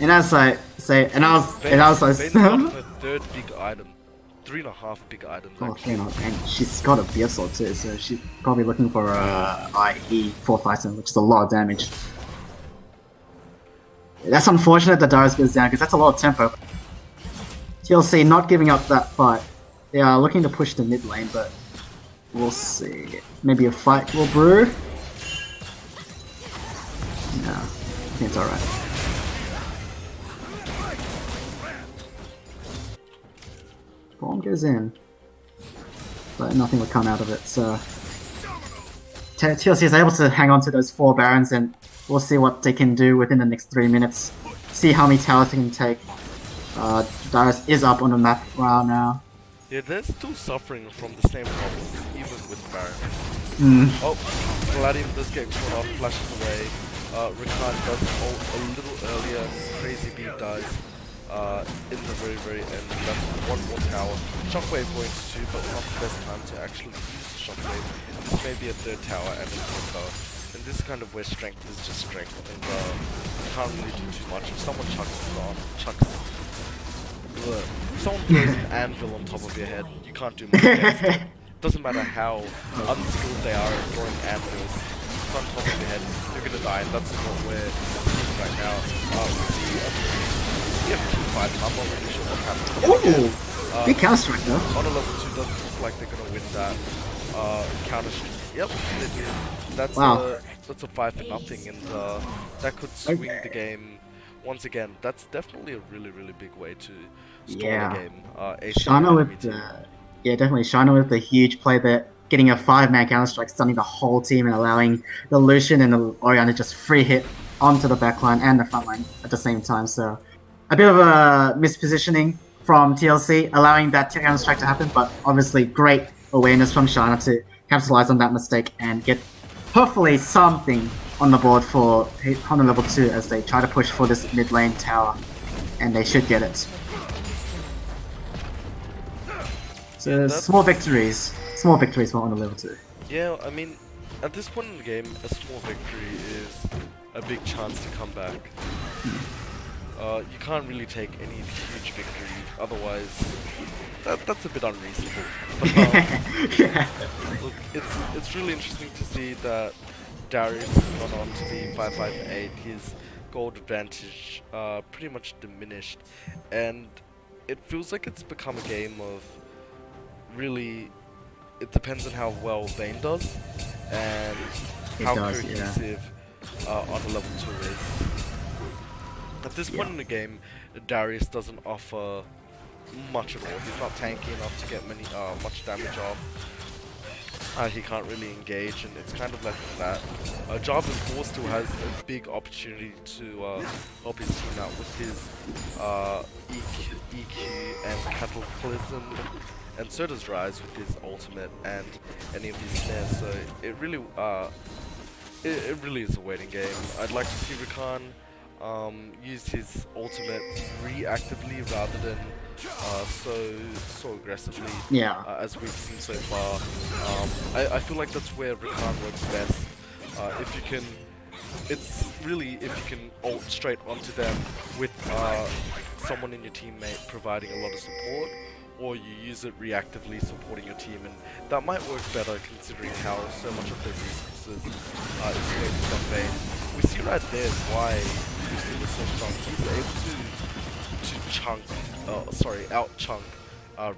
And as I say, and I was like, the 3rd big item. 3.5 big items. Oh, and she's got a beer sword too, so she's probably looking for a IE 4th item, which is a lot of damage. That's unfortunate that Darius goes down, because that's a lot of tempo. TLC not giving up that fight. They are looking to push the mid lane, but we'll see. Maybe a fight will brew? No, I think it's alright. Bomb goes in, but nothing would come out of it, so TLC is able to hang on to those 4 Barons, and we'll see what they can do within the next 3 minutes. See how many towers they can take. Darius is up on the map right now. Yeah, they're still suffering from the same problems, even with Baron. Oh, Gladium does get caught off, flashes away. Rakan does ult a little earlier, Crazy Bee dies. In the very end, that's 1 more tower. Shockwave going to 2, but not the best time to actually use Shockwave. This may be a 3rd tower and a combo. And this is kind of where strength is just strength, and you can't really do too much. If someone if someone throws an anvil on top of your head, you can't do much against it. Doesn't matter how unskilled they are at throwing anvils. It's on top of your head, you're gonna die, and that's what we're seeing right now. We have 2-5, I'm not really sure what's happening. Ooh! Big counter strike though. On a level 2 doesn't look like they're gonna win that counter strike. Yep, they do. That's a 5-0, and that could swing the game once again. That's definitely a really big way to start the game. Shana with definitely Shana with the huge play there, getting a 5-man counter strike, stunning the whole team and allowing the Lucian and the Orianna to just free hit onto the backline and the front line at the same time. So a bit of a mispositioning from TLC, allowing that counter strike to happen, but obviously great awareness from Shana to capitalize on that mistake and get hopefully something on the board for Honor level 2 as they try to push for this mid lane tower, and they should get it. So small victories for Honor level 2. Yeah, I mean, at this point in the game, a small victory is a big chance to come back. You can't really take any huge victory, otherwise that's a bit unreasonable. But, yeah. Look, it's really interesting to see that Darius has gone on to be 558. His gold advantage pretty much diminished, and it feels like it's become a game of really. It depends on how well Vayne does and how cohesive on a level 2 is. At this point in the game, Darius doesn't offer much at all. He's not tanky enough to get much damage off. He can't really engage, and it's kind of left with that. Jarvan still has a big opportunity to help his team out with his EQ and Cataclysm and so does Rise with his ultimate and any of his snares. So it really is a waiting game. I'd like to see Rakan use his ultimate reactively rather than so aggressively. Yeah. As we've seen so far. I feel like that's where Rakan works best. If you can, it's really if you can ult straight onto them with someone in your teammate providing a lot of support, or you use it reactively supporting your team, and that might work better considering how so much of their resources is focused on Vayne. We see right there why we've seen this so strong. He's able to out chunk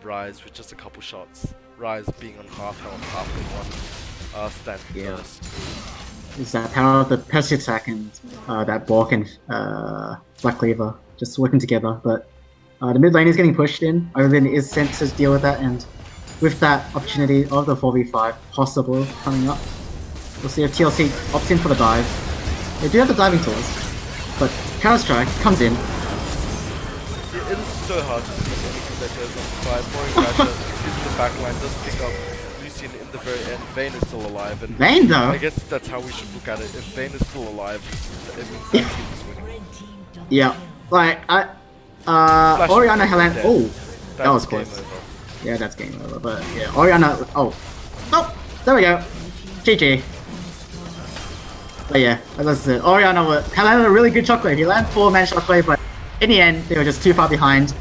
Rise with just a couple shots. Rise being on half health after one stand first. Is that power of the Percy attack and that Bork and Black Cleaver just working together, but the mid lane is getting pushed in. Odin is sent to deal with that, and with that opportunity of the 4v5 possible coming up, we'll see if TLC opts in for the dive. They do have the diving tools, but Counter-Strike comes in. It is so hard to see anything that goes on the five. Morin in the backline does pick up Lucian in the very end. Vayne is still alive, and Vayne though? I guess that's how we should look at it. If Vayne is still alive, it means that team is winning. Yeah, like Orianna Helen. Oh, that was close. Yeah, that's game over. But yeah, Orianna. Oh, there we go. GG. But yeah, as I said, Orianna had a really good shockwave. He landed 4-man shockwave, but in the end, they were just too far behind.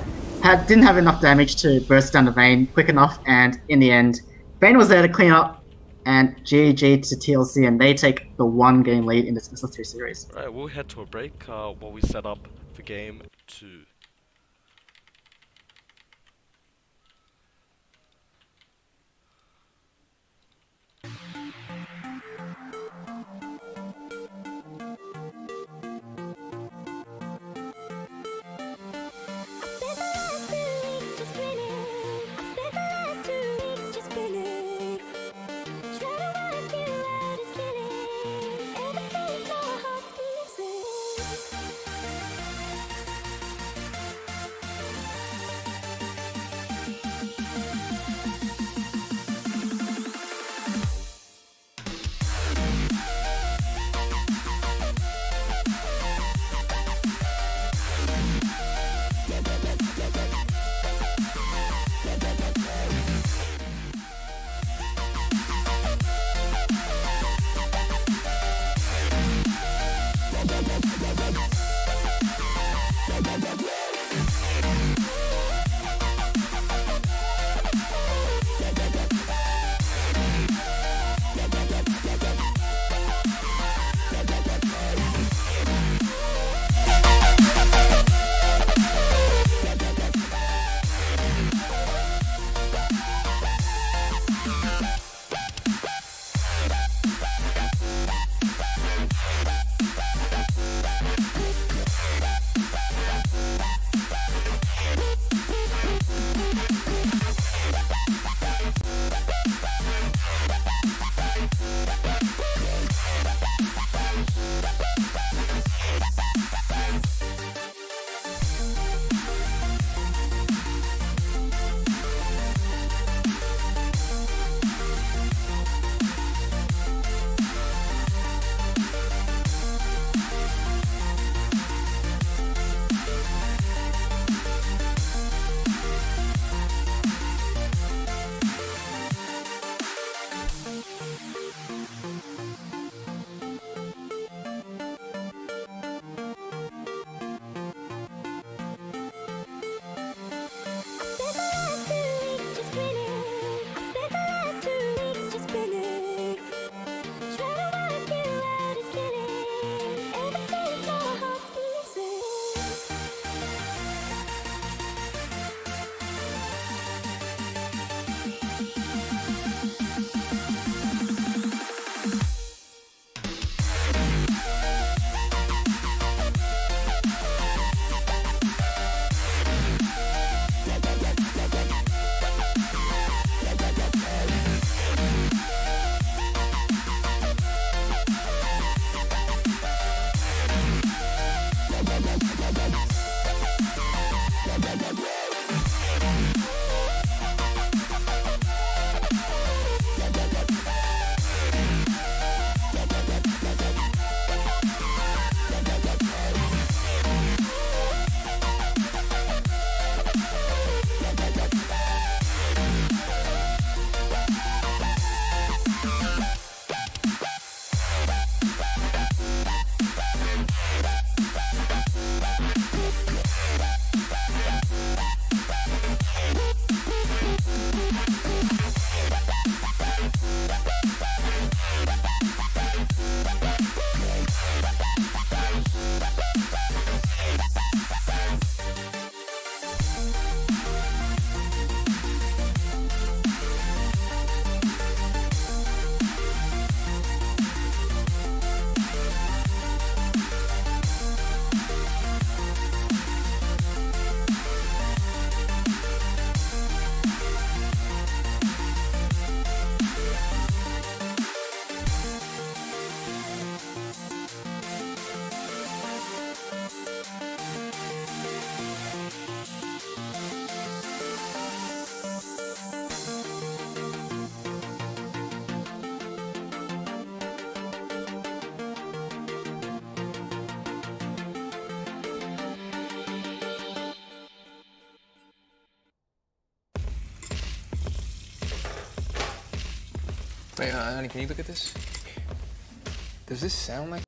Didn't have enough damage to burst down the Vayne quick enough, and in the end, Vayne was there to clean up. And GG to TLC, and they take the 1-game lead in this best of 3 series. Alright, we'll head to a break while we set up for game 2. Wait, honey, can you look at this? Does this sound like...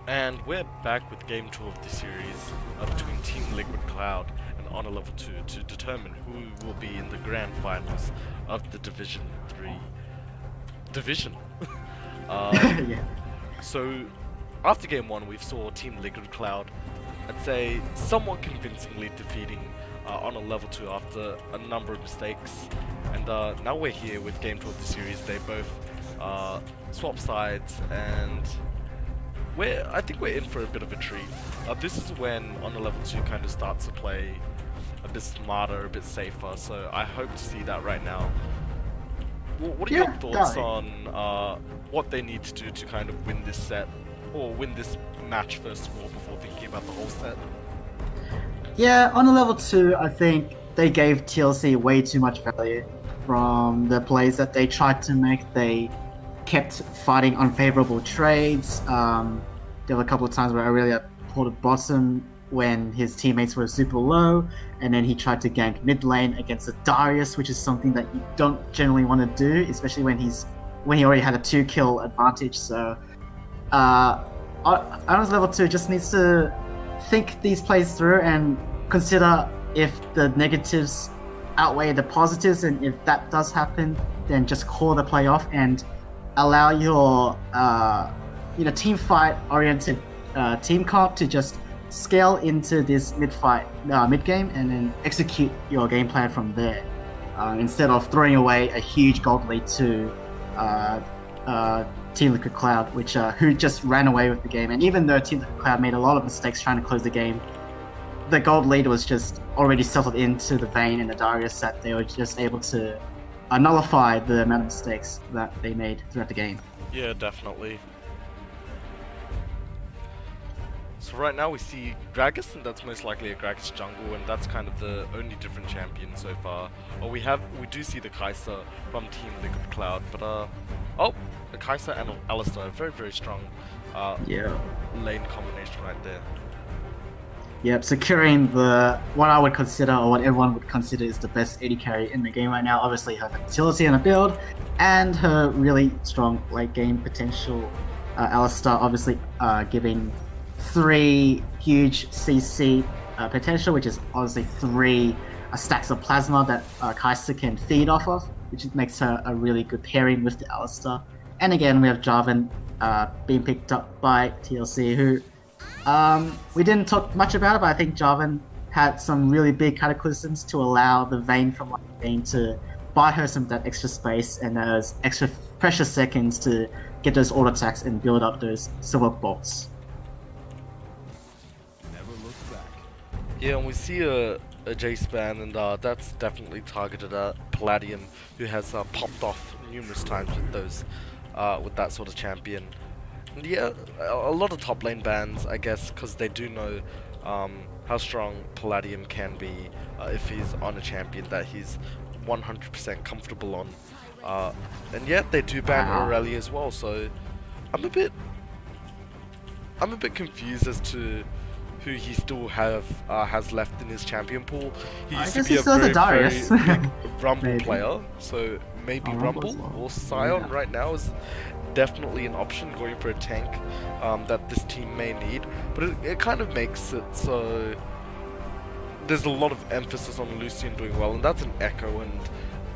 And we're back with Game 2 of the series between Team LiquidCloud and Honor Level 2 to determine who will be in the grand finals of the Division 3 division. Yeah. So, after Game 1, we saw Team LiquidCloud, I'd say, somewhat convincingly defeating Honor Level 2 after a number of mistakes. And now we're here with Game 2 of the series. They both swap sides, and I think we're in for a bit of a treat. This is when Honor Level 2 kind of starts to play a bit smarter, a bit safer, so I hope to see that right now. What are your thoughts on what they need to do to kind of win this set, or win this match first of all, before thinking about the whole set? Yeah, on a level 2, I think they gave TLC way too much value from the plays that they tried to make. They kept fighting unfavorable trades. There were a couple of times where Aurelia pulled a bottom when his teammates were super low, and then he tried to gank mid lane against a Darius, which is something that you don't generally want to do, especially when he already had a 2-kill advantage. So Honors Level 2 just needs to think these plays through and consider if the negatives outweigh the positives, and if that does happen, then just call the play off and allow your team fight oriented team comp to just scale into this mid game, and then execute your game plan from there, instead of throwing away a huge gold lead to Team LiquidCloud, which who just ran away with the game. And even though Team LiquidCloud made a lot of mistakes trying to close the game, the gold lead was just already settled into the Vayne and the Darius set. They were just able to nullify the amount of mistakes that they made throughout the game. Yeah, definitely. So right now we see Gragas, and that's most likely a Gragas jungle, and that's kind of the only different champion so far. We do see the Kai'Sa from Team LiquidCloud, but the Kai'Sa and Alistar, very, very strong lane combination right there. Yep, securing what I would consider, or what everyone would consider, is the best AD carry in the game right now. Obviously, her utility in the build, and her really strong late game potential. Alistar obviously giving 3 huge CC potential, which is obviously 3 stacks of plasma that Kai'Sa can feed off of, which makes her a really good pairing with the Alistar. And again, we have Jarvan being picked up by TLC, who we didn't talk much about it, but I think Jarvan had some really big cataclysms to allow the Vayne from Vayne to buy her some of that extra space and those extra precious seconds to get those auto attacks and build up those silver bolts. Never look back. Yeah, and we see a Jace ban, and that's definitely targeted at Palladium, who has popped off numerous times with those, with that sort of champion. And yeah, a lot of top lane bans, I guess, because they do know how strong Palladium can be if he's on a champion that he's 100% comfortable on. And yet they do ban Aurelia as well, so I'm a bit confused as to who he still has left in his champion pool. He used to be a very big Rumble player, so maybe Rumble or Sion right now is definitely an option going for a tank that this team may need, but it kind of makes it so there's a lot of emphasis on Lucian doing well, and that's an Echo, and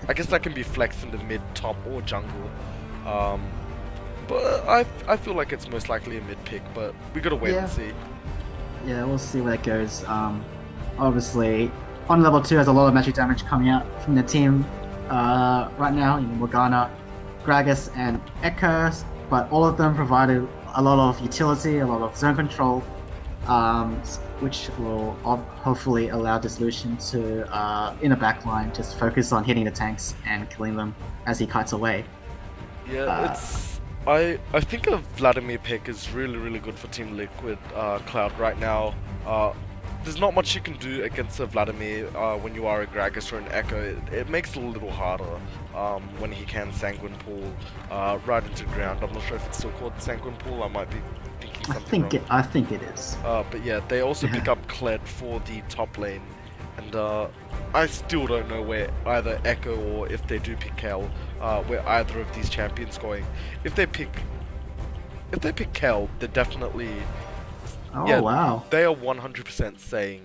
I guess that can be flexed into mid, top, or jungle. But I feel like it's most likely a mid pick, but we gotta wait and see. Yeah, we'll see where it goes. Obviously, on level 2 has a lot of magic damage coming out from the team right now. Morgana, Gragas, and Echo, but all of them provided a lot of utility, a lot of zone control, which will hopefully allow Dissolution to, in a backline, just focus on hitting the tanks and killing them as he kites away. Yeah, I think a Vladimir pick is really good for Team Liquid Cloud right now. There's not much you can do against a Vladimir when you are a Gragas or an Echo. It makes it a little harder when he can Sanguine Pool right into the ground. I'm not sure if it's still called Sanguine Pool. I might be thinking something wrong. I think it is. But yeah, they also pick up Kled for the top lane. And I still don't know where either Echo or if they do pick Kel, where either of these champions going. If they pick Kel, they're definitely wow. They are 100% saying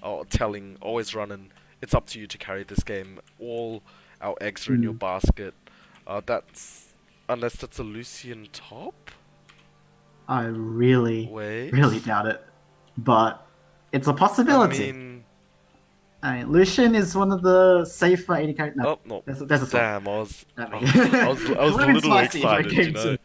or telling Always Running, it's up to you to carry this game. All our eggs are in your basket. That's unless that's a Lucian top. I really doubt it, but it's a possibility. I mean, Lucian is one of the safer AD characters. No, no. There's a damn, I was a little excited, you know.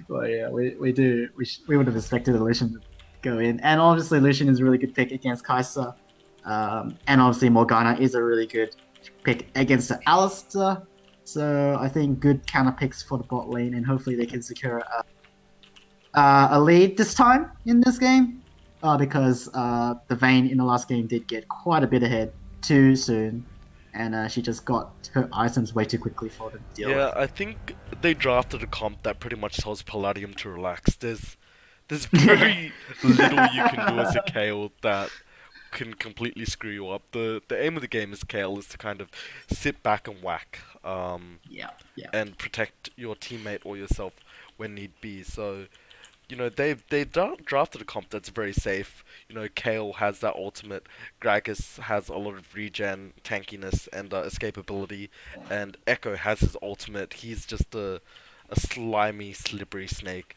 Well, yeah, we would have expected Lucian to go in, and obviously Lucian is a really good pick against Kai'Sa, and obviously Morgana is a really good pick against the Alistar. So I think good counter picks for the bot lane, and hopefully they can secure a lead this time in this game. Because the Vayne in the last game did get quite a bit ahead too soon, and she just got her items way too quickly for them to deal with. Yeah, I think they drafted a comp that pretty much tells Palladium to relax. There's very little you can do as a Kayle that can completely screw you up. The aim of the game as Kayle is to kind of sit back and whack, and protect your teammate or yourself when need be. So, you know, they've drafted a comp that's very safe. You know, Kayle has that ultimate, Gragas has a lot of regen, tankiness, and escapability, and Echo has his ultimate. He's just a slimy, slippery snake.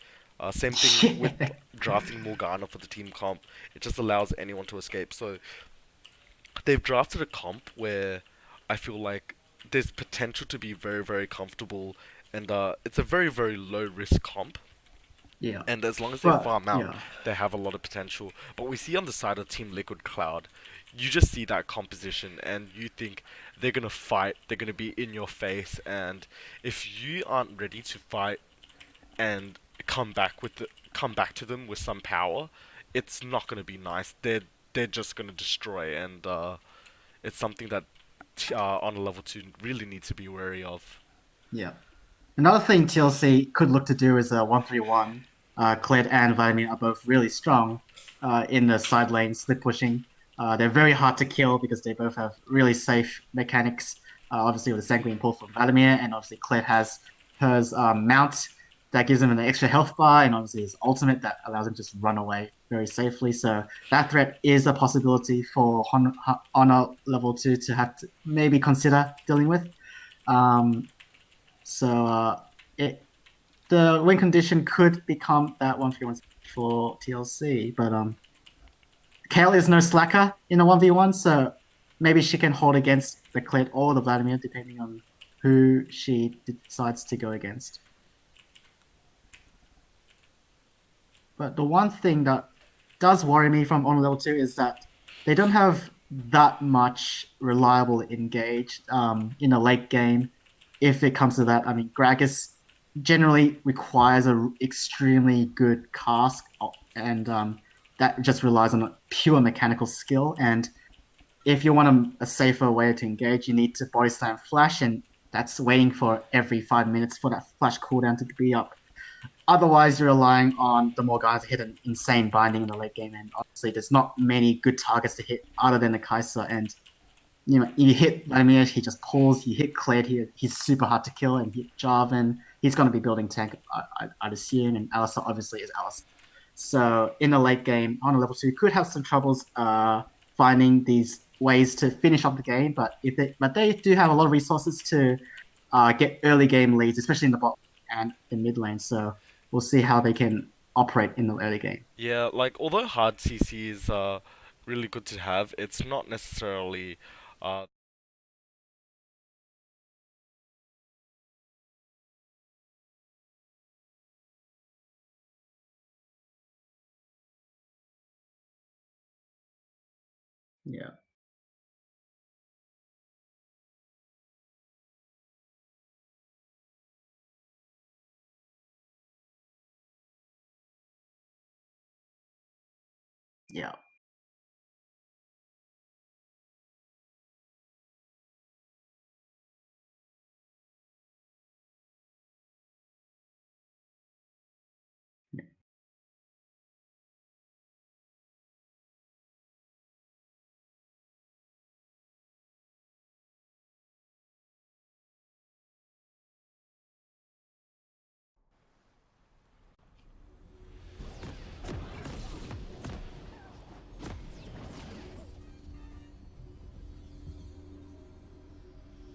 Same thing with drafting Morgana for the team comp. It just allows anyone to escape. So they've drafted a comp where I feel like there's potential to be very, very comfortable, and it's a very, very low risk comp. Yeah. And as long as they farm out, they have a lot of potential. But we see on the side of Team LiquidCloud, you just see that composition, and you think they're gonna fight, they're gonna be in your face, and if you aren't ready to fight and come back to them with some power, it's not gonna be nice. They're just gonna destroy, and it's something that on a level 2 really needs to be wary of. Yeah. Another thing TLC could look to do is a 1-3-1. Kled and Vladimir are both really strong. in the side lane, split pushing. They're very hard to kill because they both have really safe mechanics. Obviously, with the Sanguine pull from Vladimir, and obviously Kled has hers mount that gives him an extra health bar, and obviously his ultimate that allows him to just run away very safely. So that threat is a possibility for Honor level 2 to have to maybe consider dealing with. The win condition could become that 1v1 for TLC, but Kale is no slacker in a 1v1, so maybe she can hold against the Kled or the Vladimir, depending on who she decides to go against. But the one thing that does worry me from Honor Level 2 is that they don't have that much reliable engage in a late game. If it comes to that, I mean, Gragas generally requires an extremely good cast, and that just relies on a pure mechanical skill. And if you want a safer way to engage, you need to body slam flash, and that's waiting for every 5 minutes for that flash cooldown to be up. Otherwise, you're relying on the Morgana to hit an insane binding in the late game, and obviously there's not many good targets to hit other than the Kai'Sa. And you know, you hit Vladimir, he just pulls. You hit Kled, he's super hard to kill, and hit Jarvan, he's going to be building tank, I'd assume, and Alistar obviously is Alistar. So in the late game, Honor Level 2 could have some troubles finding these ways to finish up the game, but they do have a lot of resources to get early game leads, especially in the bot and the mid lane. So we'll see how they can operate in the early game. Yeah, like although hard CC is really good to have, it's not necessarily Yeah. Yeah.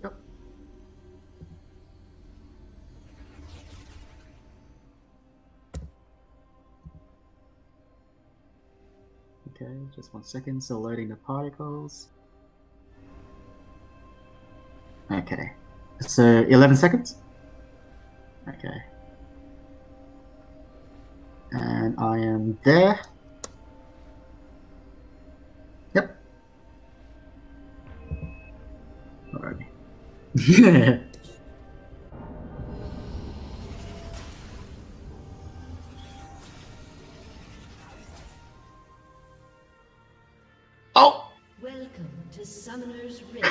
Yep. Okay, just 1 second. So loading the particles. Okay. So 11 seconds. Okay. And I am there. Yep. Alrighty. Oh! Welcome to Summoner's Rift.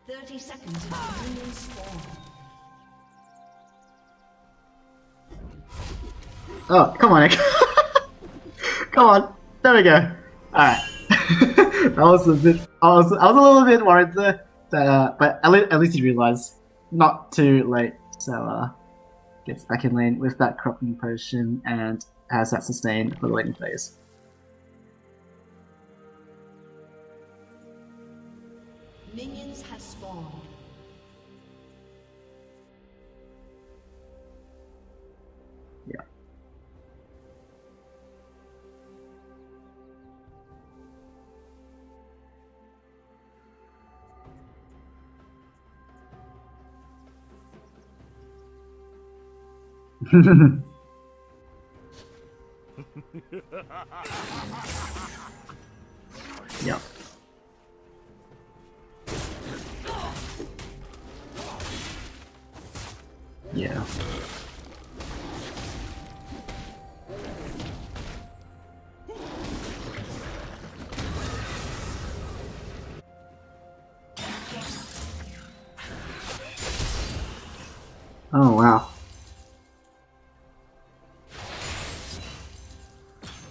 30 seconds until minions spawn. Oh, come on, Nick. Come on. There we go. Alright. That was a bit... I was a little bit worried there. But at least he realized. Not too late. So, gets back in lane with that cropping potion and has that sustain for the laning phase. Minions have spawned. Yeah. Yeah. Yeah.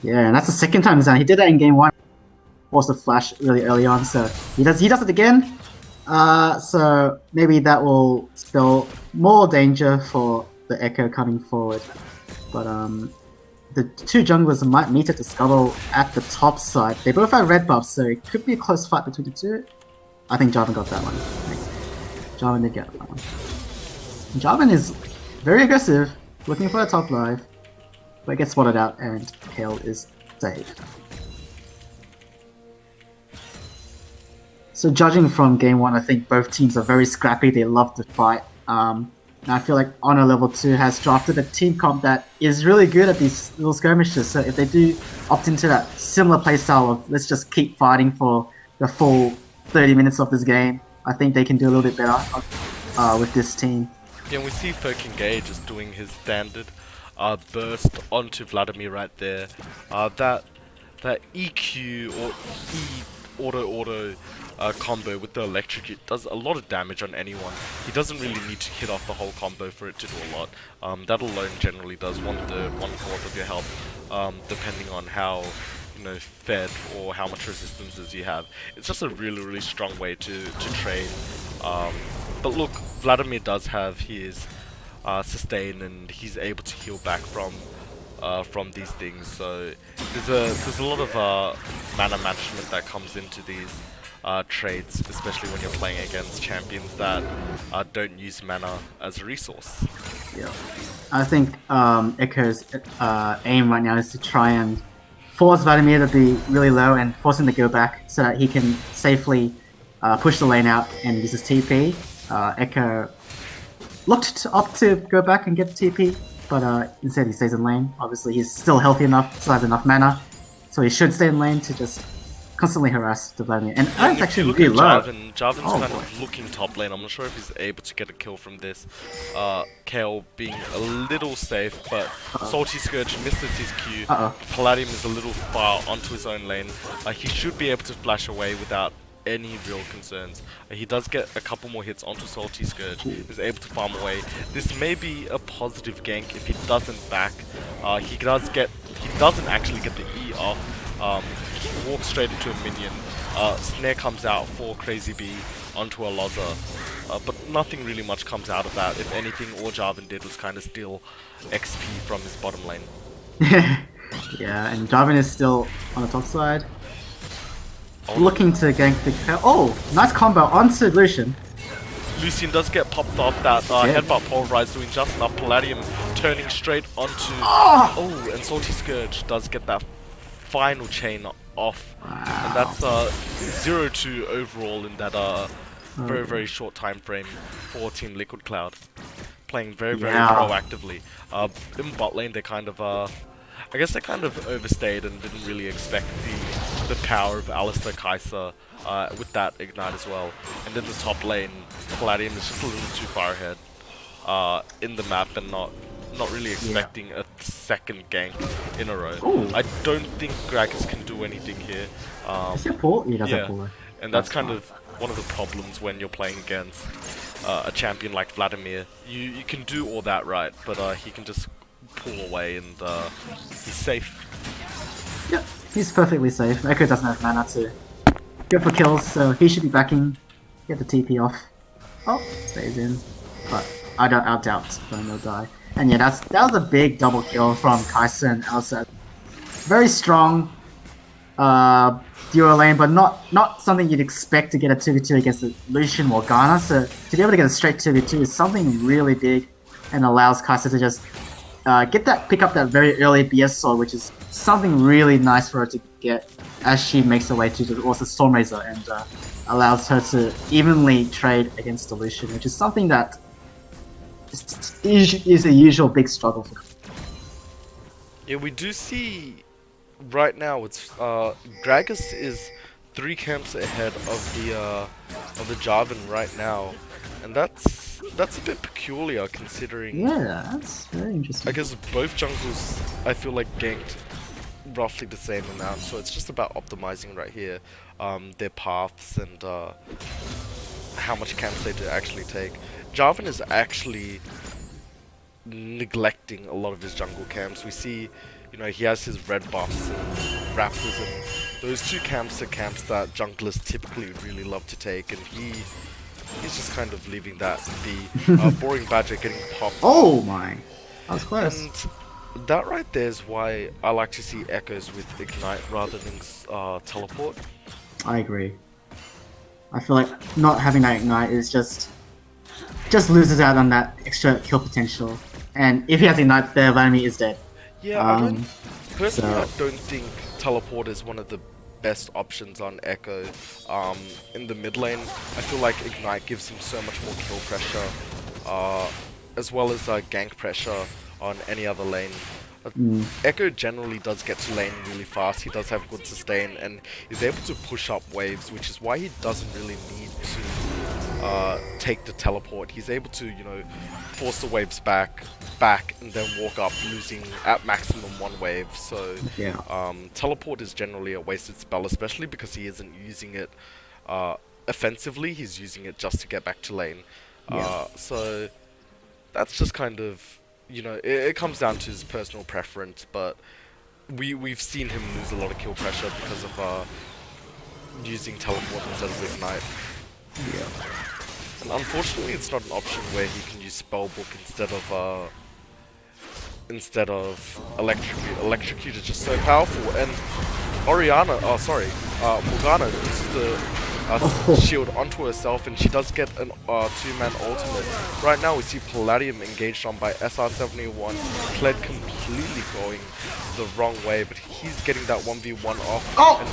Yeah, and that's the second time he's done. He did that in game 1. Forced a flash really early on, so he does it again. So maybe that will spell more danger for the Echo coming forward. But the two junglers might meet at the scuttle at the top side. They both have red buffs, so it could be a close fight between the two. I think Jarvan got that one. Jarvan did get that one. Jarvan is very aggressive, looking for a top life, but gets spotted out and Kale is safe. So judging from game 1, I think both teams are very scrappy, they love to fight. And I feel like Honor Level 2 has drafted a team comp that is really good at these little skirmishes, so if they do opt into that similar playstyle of let's just keep fighting for the full 30 minutes of this game, I think they can do a little bit better with this team. Yeah, we see Folk Engage is doing his standard burst onto Vladimir right there. That EQ or E auto combo with the electrocute does a lot of damage on anyone. He doesn't really need to hit off the whole combo for it to do a lot. That alone generally does 1/4 of your health, depending on how fed or how much resistances you have. It's just a really strong way to trade. But look, Vladimir does have his sustain and he's able to heal back from these things. So there's a lot of mana management that comes into these trades, especially when you're playing against champions that don't use mana as a resource. Yeah, I think Echo's aim right now is to try and force Vladimir to be really low and force him to go back so that he can safely push the lane out and use his TP. Echo looked up to go back and get the TP, but instead he stays in lane. Obviously he's still healthy enough, still has enough mana, so he should stay in lane to just constantly harass the Vladimir. And that's actually really low. Jarvan's kind of looking top lane. I'm not sure if he's able to get a kill from this. Kale being a little safe, but Salty Scourge misses his Q. Palladium is a little far onto his own lane. He should be able to flash away without any real concerns. He does get a couple more hits onto Salty Scourge. He's able to farm away. This may be a positive gank if he doesn't back. He doesn't actually get the E off. He walks straight into a minion. Snare comes out for Crazy Bee onto a Loza. But nothing really much comes out of that. If anything, all Jarvan did was kind of steal XP from his bottom lane. Yeah, and Jarvan is still on the top side. Looking to gank the... Oh! Nice combo onto Lucian. Lucian does get popped off. That headbutt pulverize doing just enough. Palladium turning straight onto... Oh! And Salty Scourge does get that final chain off. Wow. And that's 0-2 overall in that very short time frame for Team LiquidCloud. Playing very proactively. In bot lane they kind of... I guess they kind of overstayed and didn't really expect the power of Alistar Kai'Sa with that ignite as well. And in the top lane, Palladium is just a little too far ahead in the map and not really expecting a second gank in a row. Ooh. I don't think Gragas can do anything here. Is it pull? He does pull. And that's kind of one of the problems when you're playing against a champion like Vladimir. You can do all that right, but he can just pull away and he's safe. Yep, he's perfectly safe. Echo doesn't have mana to go for kills, so he should be backing. Get the TP off. Oh, stays in. But I doubt Fern will die. And yeah, that was a big double kill from Kai'Sa and Elsa. Very strong duo lane, but not something you'd expect to get a 2v2 against a Lucian Morgana. So to be able to get a straight 2v2 is something really big and allows Kai'Sa to just pick up that very early BS sword, which is something really nice for her to get as she makes her way to the Stormrazor and allows her to evenly trade against the Lucian, which is something that is a usual big struggle for. Yeah, we do see right now it's Gragas is 3 camps ahead of the Jarvan right now, and that's a bit peculiar considering. Yeah, that's very interesting. I guess both jungles I feel like ganked roughly the same amount, so it's just about optimizing right here their paths and how much camps they do actually take. Jarvan is actually neglecting a lot of his jungle camps. We see, you know, he has his red buffs and raptors, and those two camps are camps that junglers typically really love to take, and he's just kind of leaving that be. Boring Badger getting popped. Oh my, that was close. And that right there is why I like to see Echoes with Ignite rather than Teleport. I agree. I feel like not having that Ignite is just loses out on that extra kill potential. And if he has Ignite, the Vladimir is dead. Yeah, personally, I don't think Teleport is one of the best options on Echo. In the mid lane, I feel like Ignite gives him so much more kill pressure, as well as gank pressure on any other lane. Echo generally does get to lane really fast. He does have good sustain and is able to push up waves, which is why he doesn't really need to take the teleport. He's able to, you know, force the waves back, and then walk up, losing at maximum one wave. So teleport is generally a wasted spell, especially because he isn't using it offensively. He's using it just to get back to lane. So that's just kind of, you know, it comes down to his personal preference, but we've seen him lose a lot of kill pressure because of using teleport instead of Ignite. And unfortunately, it's not an option where he can use Spellbook instead of Electrocute. Electrocute is just so powerful, and Morgana uses the shield onto herself, and she does get an two-man ultimate. Right now we see Palladium engaged on by SR71, Kled completely going the wrong way, but he's getting that 1v1 off,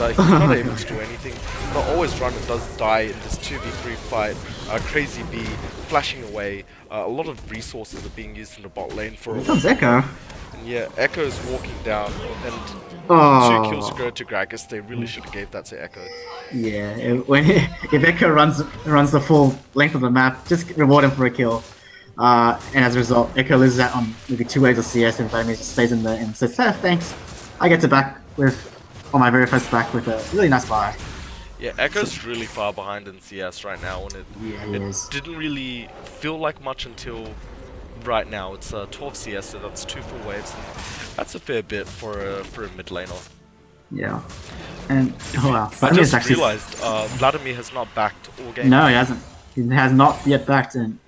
and he's not able to do anything. But Always Runner does die in this 2v3 fight. Crazy B flashing away. A lot of resources are being used in the bot lane for Here comes Echo. And yeah, Echo's walking down, and 2 kills go to Gragas. They really should have gave that to Echo. Yeah, if Echo runs the full length of the map, just reward him for a kill. And as a result, Echo loses out on maybe 2 waves of CS, and Vladimir just stays in there and says, thanks. I get to back on my very first back with a really nice buy. Yeah, Echo's really far behind in CS right now, and it didn't really feel like much until right now. It's 12 CS, so that's 2 full waves, and that's a fair bit for a mid laner. Yeah, and wow, I just realized Vladimir has not backed all game. No, he hasn't. He has not yet backed, and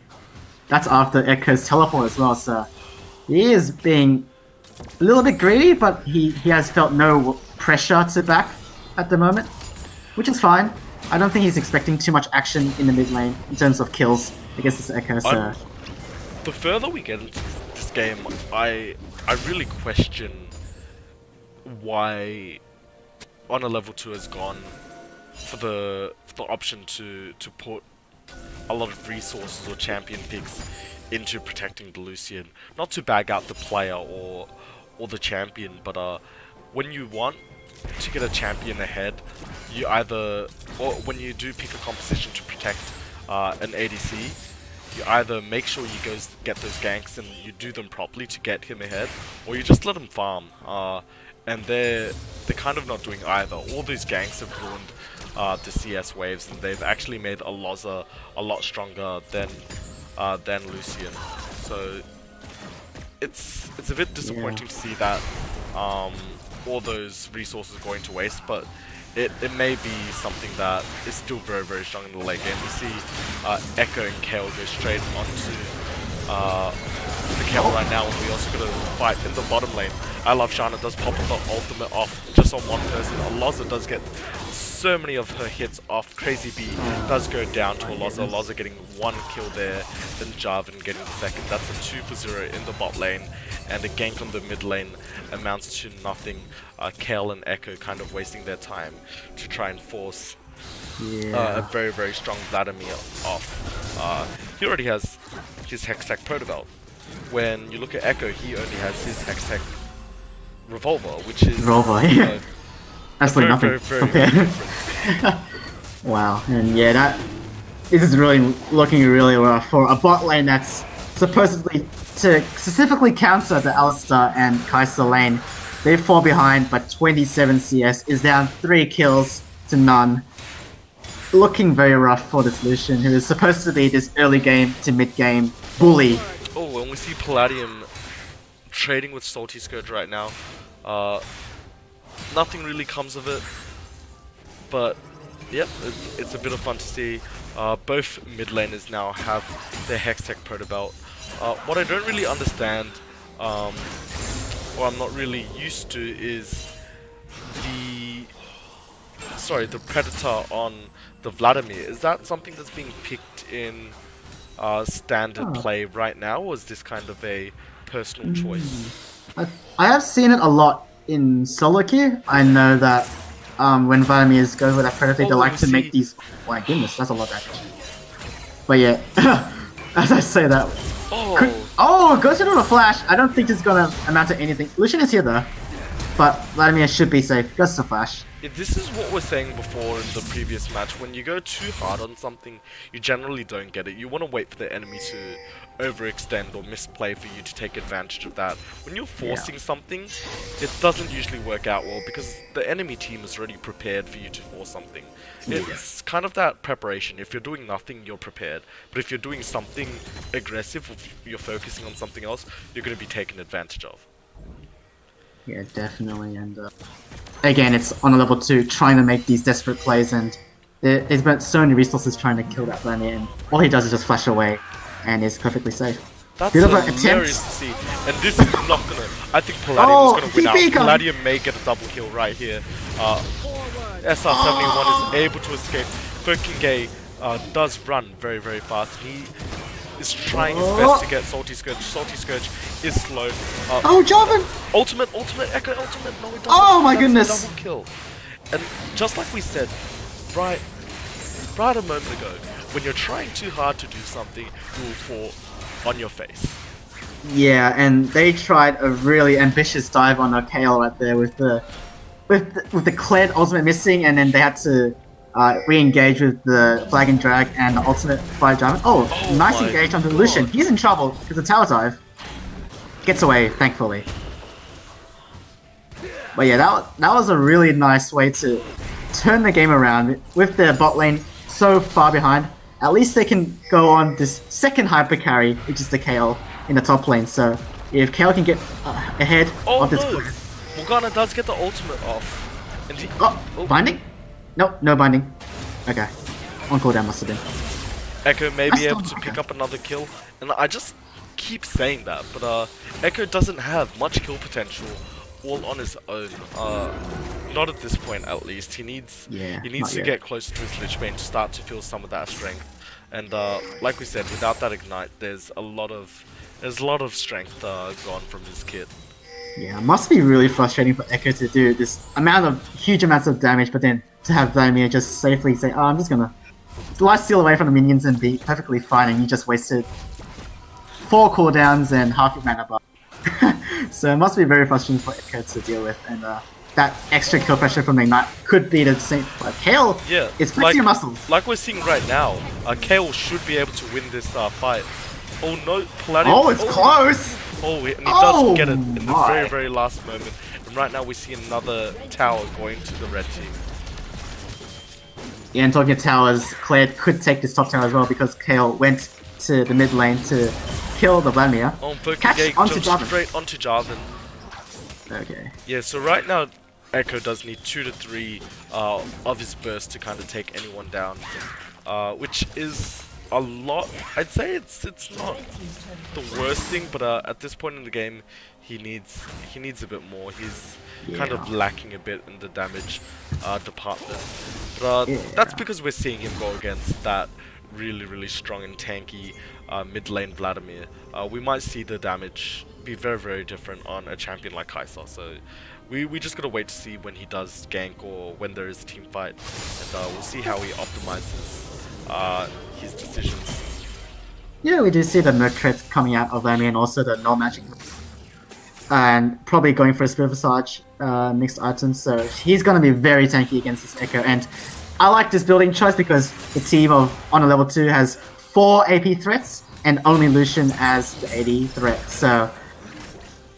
that's after Echo's teleport as well. So he is being a little bit greedy, but he has felt no pressure to back at the moment, which is fine. I don't think he's expecting too much action in the mid lane in terms of kills against this Echo. So the further we get into this game, I really question why Honor Level 2 has gone for the option to put a lot of resources or champion picks into protecting the Lucian. Not to bag out the player or the champion, but when you want to get a champion ahead, you either, or when you do pick a composition to protect an ADC, you either make sure you go get those ganks and you do them properly to get him ahead, or you just let him farm. And they're kind of not doing either. All these ganks have ruined the CS waves, and they've actually made Aloza a lot stronger than Lucian. So it's a bit disappointing to see that all those resources going to waste, but it may be something that is still very, very strong in the late game. We see Echo and Kale go straight onto the Kale right now, and we also got a fight in the bottom lane. I Love Shana does pop the ultimate off just on one person. Aloza does get so many of her hits off. Crazy B does go down to Aloza. Aloza getting 1 kill there, then Jarvan getting the second. That's a 2 for 0 in the bot lane, and a gank on the mid lane amounts to nothing. Kale and Echo kind of wasting their time to try and force a very, very strong Vladimir off. He already has his Hextech Protobelt. When you look at Echo, he only has his Hextech Revolver, which is absolutely nothing. Very different. Wow, and this is really looking really well for a bot lane that's supposedly to specifically counter the Alistar and Kai'Sa lane. They fall behind, but 27 CS is down 3 kills to none. Looking very rough for this Lucian, who is supposed to be this early game to mid game bully. Oh, and and we see Palladium trading with Salty Scourge right now. Nothing really comes of it, but yep, it's a bit of fun to see. Both mid laners now have their Hextech Proto Belt. What I don't really understand, or I'm not really used to, is the Predator on the Vladimir. Is that something that's being picked in standard play right now, or is this kind of a personal choice? I have seen it a lot in solo queue. I know that when Vladimirs go with that Predator, they like to make these... Oh my goodness, that's a lot of damage. But yeah, as I say that... goes into the flash. I don't think this is gonna amount to anything. Lucian is here though, but Vladimir should be safe. Goes to flash. This is what we're saying before in the previous match. When you go too hard on something, you generally don't get it. You want to wait for the enemy to overextend or misplay for you to take advantage of that. When you're forcing something, it doesn't usually work out well because the enemy team is already prepared for you to force something. It's kind of that preparation. If you're doing nothing, you're prepared. But if you're doing something aggressive, if you're focusing on something else, you're going to be taken advantage of. Yeah, definitely. And again, it's on a level 2, trying to make these desperate plays, and there's been so many resources trying to kill that Vladimir, and all he does is just flash away, and is perfectly safe. That's hilarious to see, and this is not gonna... I think Palladium is gonna win out. Palladium may get a double kill right here. SR71 is able to escape. Fokingay does run very, very fast. He is trying his best to get Salty Scourge. Salty Scourge is slow. Jarvan! Ultimate, Echo ultimate. No, it doesn't. Oh my goodness! Double kill. And just like we said, right a moment ago, when you're trying too hard to do something, you will fall on your face. Yeah, and they tried a really ambitious dive on Kayle right there with the cleared ultimate missing, and then they had to re-engage with the flag and drag and the ultimate fire Jarvan. Oh, nice engage on the Lucian. He's in trouble because the tower dive gets away, thankfully. But yeah, that was a really nice way to turn the game around with their bot lane so far behind. At least they can go on this second hyper carry, which is the Kayle in the top lane. So if Kayle can get ahead of this... Morgana does get the ultimate off. And he... Binding? Nope, no binding. Okay. On cooldown must have been. Echo may be able to pick up another kill. And I just keep saying that, but Echo doesn't have much kill potential all on his own. Not at this point, at least. He needs to get closer to his Lich Bane to start to feel some of that strength. And like we said, without that ignite, there's a lot of strength gone from his kit. Yeah, it must be really frustrating for Echo to do this huge amounts of damage, but then to have Vladimir just safely say, I'm just gonna lifesteal away from the minions and be perfectly fine, and you just wasted 4 cooldowns and half your mana bar. So it must be very frustrating for Echo to deal with, and that extra kill pressure from the ignite could be the same. But Kayle is flexing muscles. Like we're seeing right now, Kayle should be able to win this fight. Oh no, Palladium. Oh, it's close! Oh, and he does get it in the very, very last moment. And right now we see another tower going to the red team. Yeah, and talking of towers, Claire could take this top tower as well because Kayle went to the mid lane to kill the Vladimir. Catch onto Jarvan. Straight onto Jarvan. Okay. Yeah, so right now Echo does need 2 to 3 of his burst to kind of take anyone down, which is a lot. I'd say it's not the worst thing, but at this point in the game, he needs a bit more. He's kind of lacking a bit in the damage department. But that's because we're seeing him go against that really, really strong and tanky mid lane Vladimir. We might see the damage be very, very different on a champion like Kai'Sa. So we just gotta wait to see when he does gank or when there is a team fight, and we'll see how he optimizes his decisions. Yeah, we do see the Merc threats coming out of Vladimir and also the no magic, and probably going for a Spirit Visage mixed item. So he's gonna be very tanky against this Echo, and I like this building choice because the team of on a level 2 has 4 AP threats and only Lucian as the AD threat. So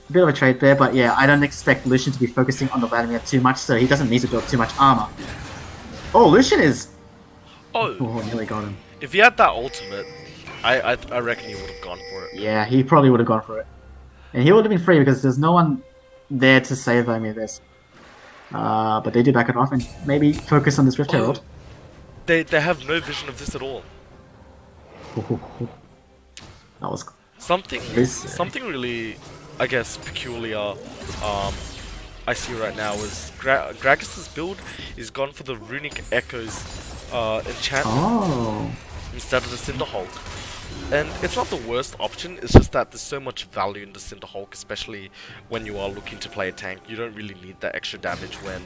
a bit of a trade there, but yeah, I don't expect Lucian to be focusing on the Vladimir too much, so he doesn't need to build too much armor. Oh, Lucian is... Oh, nearly got him. If he had that ultimate, I reckon he would have gone for it. Yeah, he probably would have gone for it. And he would have been free because there's no one there to save them if this. But they do back it off and maybe focus on this Rift Herald. They have no vision of this at all. That was something really, I guess, peculiar. I see right now is Gragas's build is gone for the Runic Echoes enchantment instead of the Cinder Hulk. And it's not the worst option, it's just that there's so much value in the Cinder Hulk, especially when you are looking to play a tank. You don't really need that extra damage when,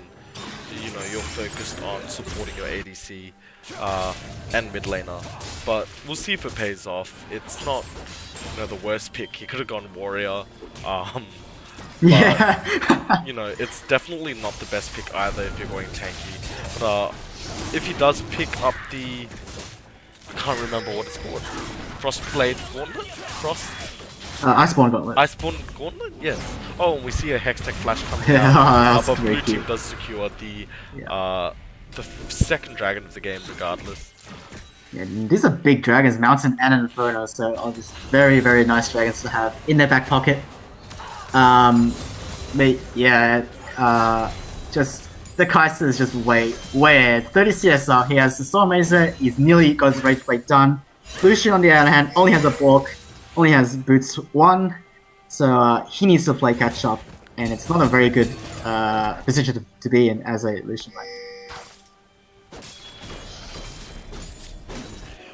you know, you're focused on supporting your ADC and mid laner. But we'll see if it pays off. It's not, you know, the worst pick. He could have gone Warrior. Yeah. You know, it's definitely not the best pick either if you're going tanky. But if he does pick up the, I can't remember what it's called, Frostblade Gauntlet? Iceborne Gauntlet. Iceborne Gauntlet? Yes. Oh, and we see a Hextech Flash coming Yeah, down. that's But blue cute. team does secure the second dragon of the game regardless. Yeah, these are big dragons, Mountain and Inferno, so all these very, very nice dragons to have in their back pocket. But yeah, just the Kaiser is just way 30 CSR. He has the Storm Razor, he's nearly got his Rage Break done. Lucian on the other hand only has a Balk, only has Boots 1, so he needs to play catch up, and it's not a very good position to be in as a Lucian lane.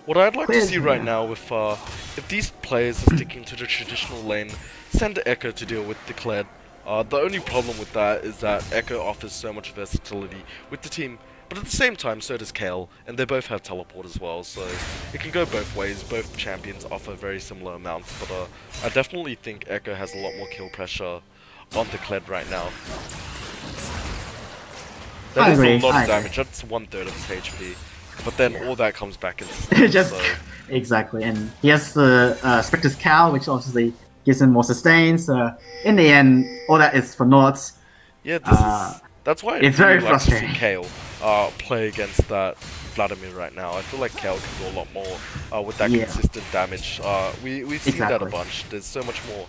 What I'd like to see right now, if these players are sticking to the traditional lane, send Echo to deal with Declared. The only problem with that is that Echo offers so much versatility with the team, but at the same time so does Kale, and they both have teleport as well, so it can go both ways. Both champions offer very similar amounts, but I definitely think Echo has a lot more kill pressure on Declared right now. That is a lot of damage, that's 1/3 of his HP. But then all that comes back into just so. Exactly, and he has the Spectre's Cowl, which obviously gives him more sustain. So in the end, all that is for naught. Yeah, that's why it's really very like to see frustrating. Kale play against that Vladimir right now. I feel like Kale can do a lot more with that consistent damage. We've seen that a bunch. There's so much more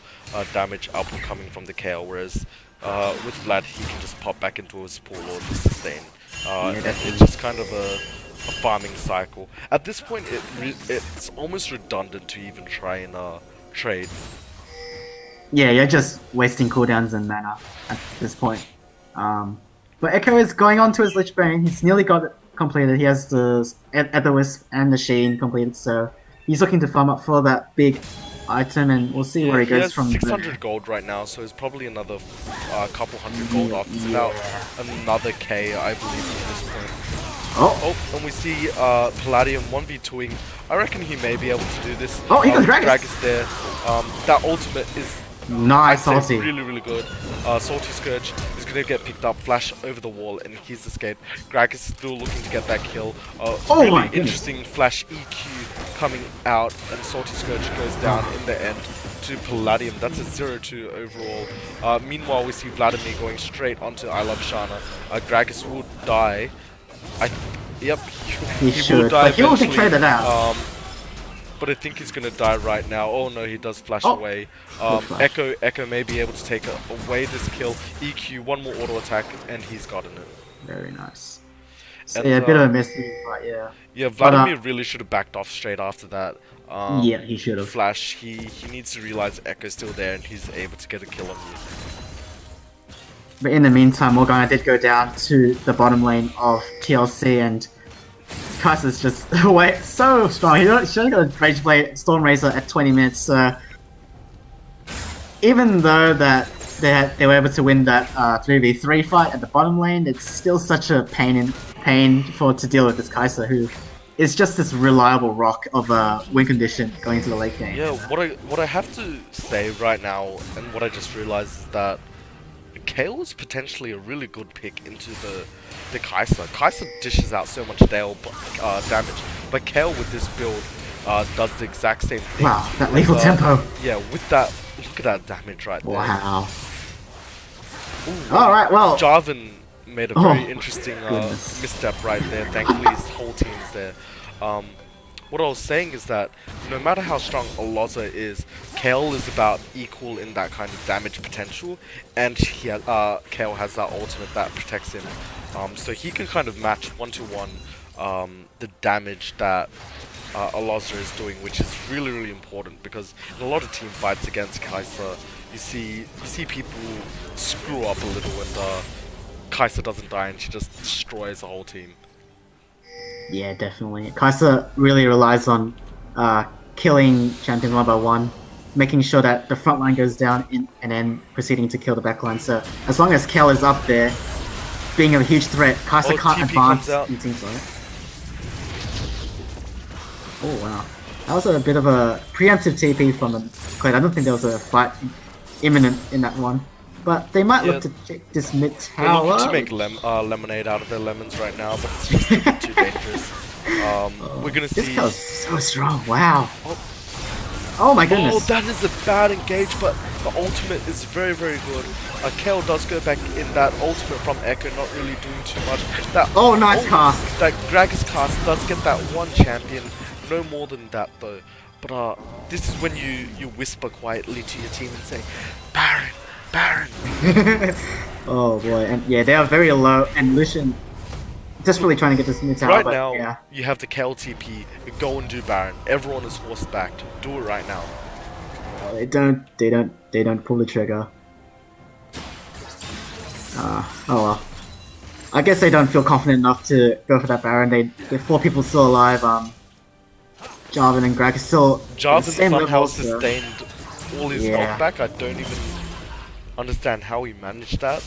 damage output coming from the Kale, whereas with Vlad he can just pop back into his pool or just sustain. It's just kind of a farming cycle. At this point, it's almost redundant to even try and trade. Yeah, you're just wasting cooldowns and mana at this point. But Echo is going on to his Lich Bane. He's nearly got it completed. He has the Etherwisp and the Sheen completed, so he's looking to farm up for that big item, and we'll see where he goes from 600 gold right now, so it's probably another couple hundred gold off. It's about another K, I believe, at this point. Oh, and we see Palladium 1v2ing. I reckon he may be able to do this. Oh, he got Gragas. Gragas there. That ultimate is nice, salty. Really, really good. Salty Scourge is going to get picked up. Flash over the wall, and he's escaped. Gragas is still looking to get that kill. Really interesting Flash EQ coming out, and Salty Scourge goes down in the end to Palladium. That's a 0-2 overall. Meanwhile, we see Vladimir going straight onto I Love Shana. Gragas will die. Yep, he will die but he'll declare that out. But I think he's gonna die right now. Oh no, he does flash away. Echo may be able to take away this kill. EQ, one more auto attack, and he's gotten it. Very nice. So, yeah, a bit of a miss, but yeah. Yeah, Vladimir really should have backed off straight after that. Yeah, he should have. Flash, he needs to realize Echo's still there, and he's able to get a kill on you. But in the meantime, Morgana did go down to the bottom lane of TLC, and Kaiser's just so strong. He should have got a Rage Blade Storm Razor at 20 minutes. So even though that they were able to win that 3v3 fight at the bottom lane, it's still such a pain to deal with this Kaiser, who is just this reliable rock of a win condition going into the late game. Yeah, what I have to say right now, and what I just realized is that Kale is potentially a really good pick into the Kaiser. Kaiser dishes out so much damage, but Kale with this build does the exact same thing. Wow, that lethal tempo. Yeah, with that, look at that damage right there. Wow. Alright, well. Jarvan made a very interesting misstep right there. Thankfully his whole team's there. what I was saying is that no matter how strong Aloza is, Kale is about equal in that kind of damage potential, and Kale has that ultimate that protects him. So he can kind of match 1-to-1 the damage that Aloza is doing, which is really, really important, because in a lot of team fights against Kai'Sa, you see people screw up a little and Kai'Sa doesn't die and she just destroys the whole team. Yeah, definitely. Kai'Sa really relies on killing champions 1 by 1, making sure that the front line goes down and then proceeding to kill the back line. So as long as Kel is up there, being a huge threat, Kai'Sa can't TP advance in team fight. Oh wow. That was a bit of a preemptive TP from them. I don't think there was a fight imminent in that one. But they might look to check this mid tower. They're looking to make lemonade out of their lemons right now, but it's just a bit too dangerous. We're gonna see... This Kel's so strong, wow. Oh my goodness. Oh, that is a bad engage, but the ultimate is very, very good. Kale does go back in that ultimate from Echo, not really doing too much. Nice cast. That Gragas cast does get that one champion, no more than that though. But this is when you whisper quietly to your team and say, Baron! Baron! Oh boy, and yeah, they are very low, and Lucian desperately trying to get this mid tower. Right now, you have the Kale TP, go and do Baron. Everyone is forced backed. Do it right now. They don't pull the trigger. Oh well. I guess they don't feel confident enough to go for that Baron. They're 4 people still alive. Jarvan and Greg are still Jarvan somehow level, sustained all his health back. I don't even understand how he managed that.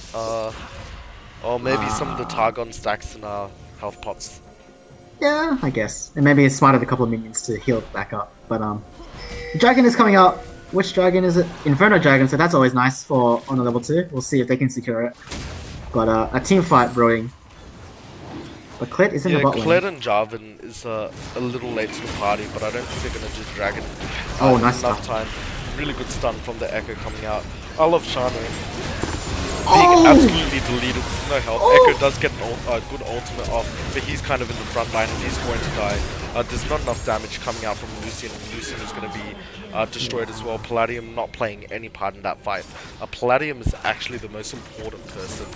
Or maybe some of the Targon stacks and health pots. Yeah, I guess. And maybe it's smarted a couple of minions to heal back up. But Dragon is coming out. Which dragon is it? Inferno Dragon, so that's always nice for on a level 2. We'll see if they can secure it. But a team fight brewing. But Kled is in the bot lane. Kled and Jarvan is a little late to the party, but I don't think they're going to do Dragon. Nice enough time. Really good stun from the Echo coming out. I love Shano. Being absolutely deleted with no health. Echo does get a good ultimate off, but he's kind of in the front line and he's going to die. There's not enough damage coming out from Lucian, and Lucian is going to be destroyed as well. Palladium not playing any part in that fight. Palladium is actually the most important person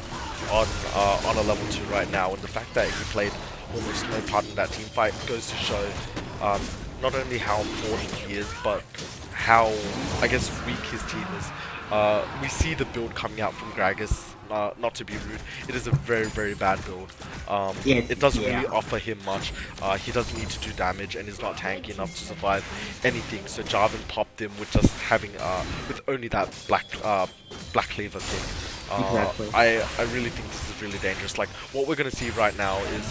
on a level 2 right now, and the fact that he played almost no part in that team fight goes to show not only how important he is, but how, I guess, weak his team is. We see the build coming out from Gragas, not to be rude, it is a very, very bad build. It doesn't really offer him much. He doesn't need to do damage and is not tanky enough to survive anything, so Jarvan popped him with just having, with only that black cleaver thing. Exactly. I really think this is really dangerous. Like, what we're going to see right now is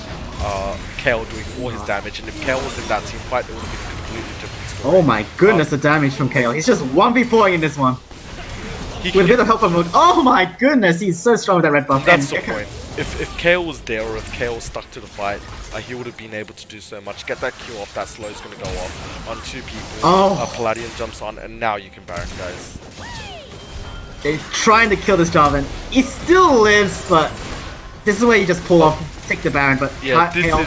Kale doing all his damage, and if Kale was in that team fight, it would have been a completely different story. Oh my goodness, the damage from Kale. He's just 1v4 in this one. With a bit of help from Moon. Oh my goodness, he's so strong with that red buff. That's the point. If Kale was there, or if Kale was stuck to the fight, he would have been able to do so much. Get that Q off, that slow is going to go off on 2 people. Palladium jumps on, and now you can Baron, guys. They're trying to kill this Jarvan. He still lives, but this is where you just pull off, take the Baron, but yeah, no.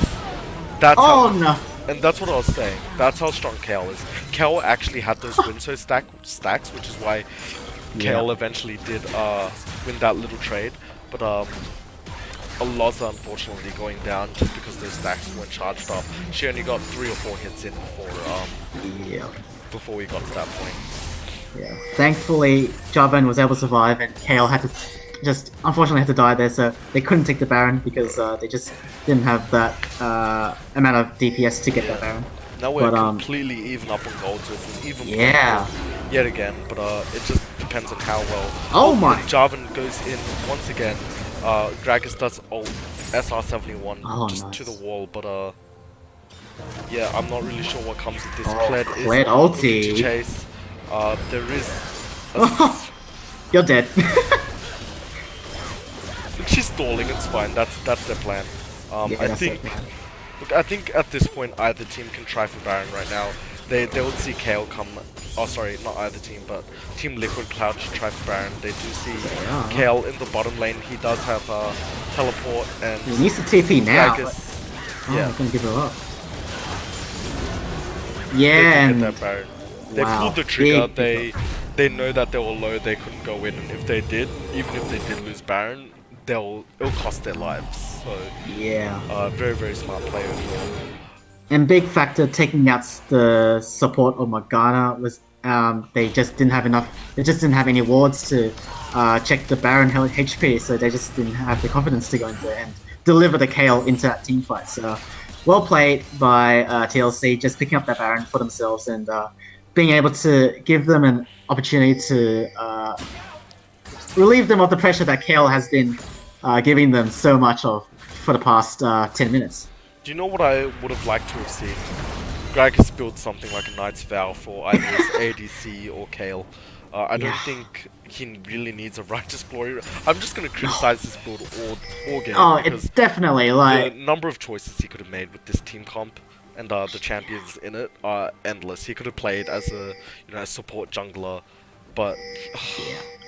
And that's what I was saying. That's how strong Kale is. Kale actually had those Winso stacks, which is why Kale eventually did win that little trade. But Aloza unfortunately going down just because those stacks weren't charged up. She only got 3 or 4 hits in before we got to that point. Yeah. Thankfully, Jarvan was able to survive, and Kale had to just unfortunately had to die there, so they couldn't take the Baron because they just didn't have that amount of DPS to get that Baron. Now we're completely even up on gold, so it's an even yet again, but it just depends on how well. Oh my! Jarvan goes in once again. Gragas does ult SR71 just to the wall, but yeah, I'm not really sure what comes with this. Kled is ulti to chase. There is. You're dead. She's stalling. It's fine. That's their plan. I think at this point either team can try for Baron right now. They would see Kale come. Oh, sorry, not either team, but Team LiquidCloud should try for Baron. They do see Kale in the bottom lane. He does have teleport and. He needs to TP now. I'm gonna give her up. Yeah, they did get that Baron. They pulled the trigger. They know that they were low. They couldn't go in, and if they did, even if they did lose Baron, it'll cost their lives. So yeah, very very smart play overall. And big factor taking out the support of Morgana was they just didn't have enough. They just didn't have any wards to check the Baron HP, so they just didn't have the confidence to go in there and deliver the KO into that team fight. So well played by TLC, just picking up that Baron for themselves and being able to give them an opportunity to relieve them of the pressure that KO has been giving them so much of for the past 10 minutes. Do you know what I would have liked to have seen? Gragas build something like a Knight's Vow for either his ADC or Kayle. I don't think he really needs a Righteous Glory. I'm just going to criticize this build all game. Oh, it's definitely like... The number of choices he could have made with this team comp and the champions in it are endless. He could have played as a support jungler, but...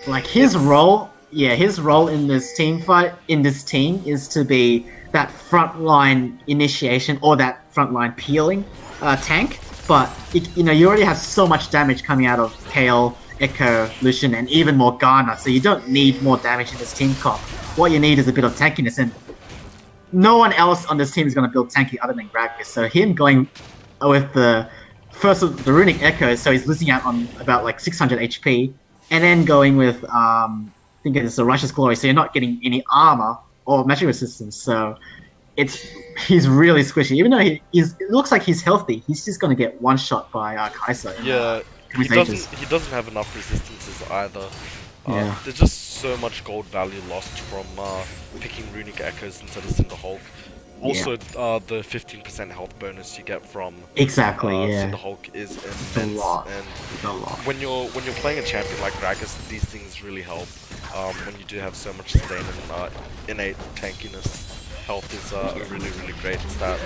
Like his role in this team fight, in this team, is to be that frontline initiation or that frontline peeling tank, but you already have so much damage coming out of Kayle, Echo, Lucian, and even Morgana, so you don't need more damage in this team comp. What you need is a bit of tankiness, and no one else on this team is going to build tanky other than Gragas. So him going with the first of the Runic Echo, so he's losing out on about like 600 HP, and then going with I think it's a Righteous Glory, so you're not getting any armor or magic resistance, so he's really squishy. Even though it looks like he's healthy, he's just gonna get one shot by Kai'Sa. Yeah, he doesn't have enough resistances either. There's just so much gold value lost from picking Runic Echoes instead of Cinder Hulk. Also, the 15% health bonus you get from Cinder Hulk is immense. A lot. And when you're playing a champion like Gragas, these things really help. When you do have so much sustain and innate tankiness, health is a really great stat.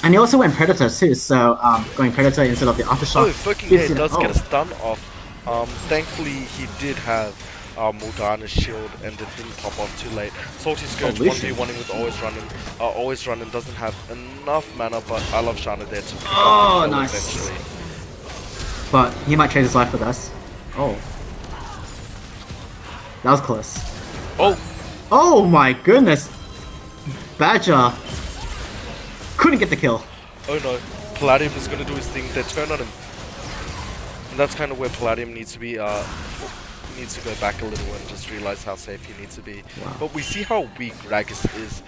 And he also went Predator too, so going Predator instead of the Aftershock. Oh, fucking yeah, it does get a stun off. Thankfully, he did have Morgana's shield and it didn't pop off too late. Salty Scourge 1v1ing with Always Running. Always Running doesn't have enough mana, but I love Shana there to pick up the kill eventually. But he might trade his life with us. Oh. That was close. Oh my goodness! Badger couldn't get the kill. Oh no, Palladium is gonna do his thing. They turn on him, and that's kind of where Palladium needs to be. Needs to go back a little and just realize how safe he needs to be. Wow. But we see how weak Gragas is,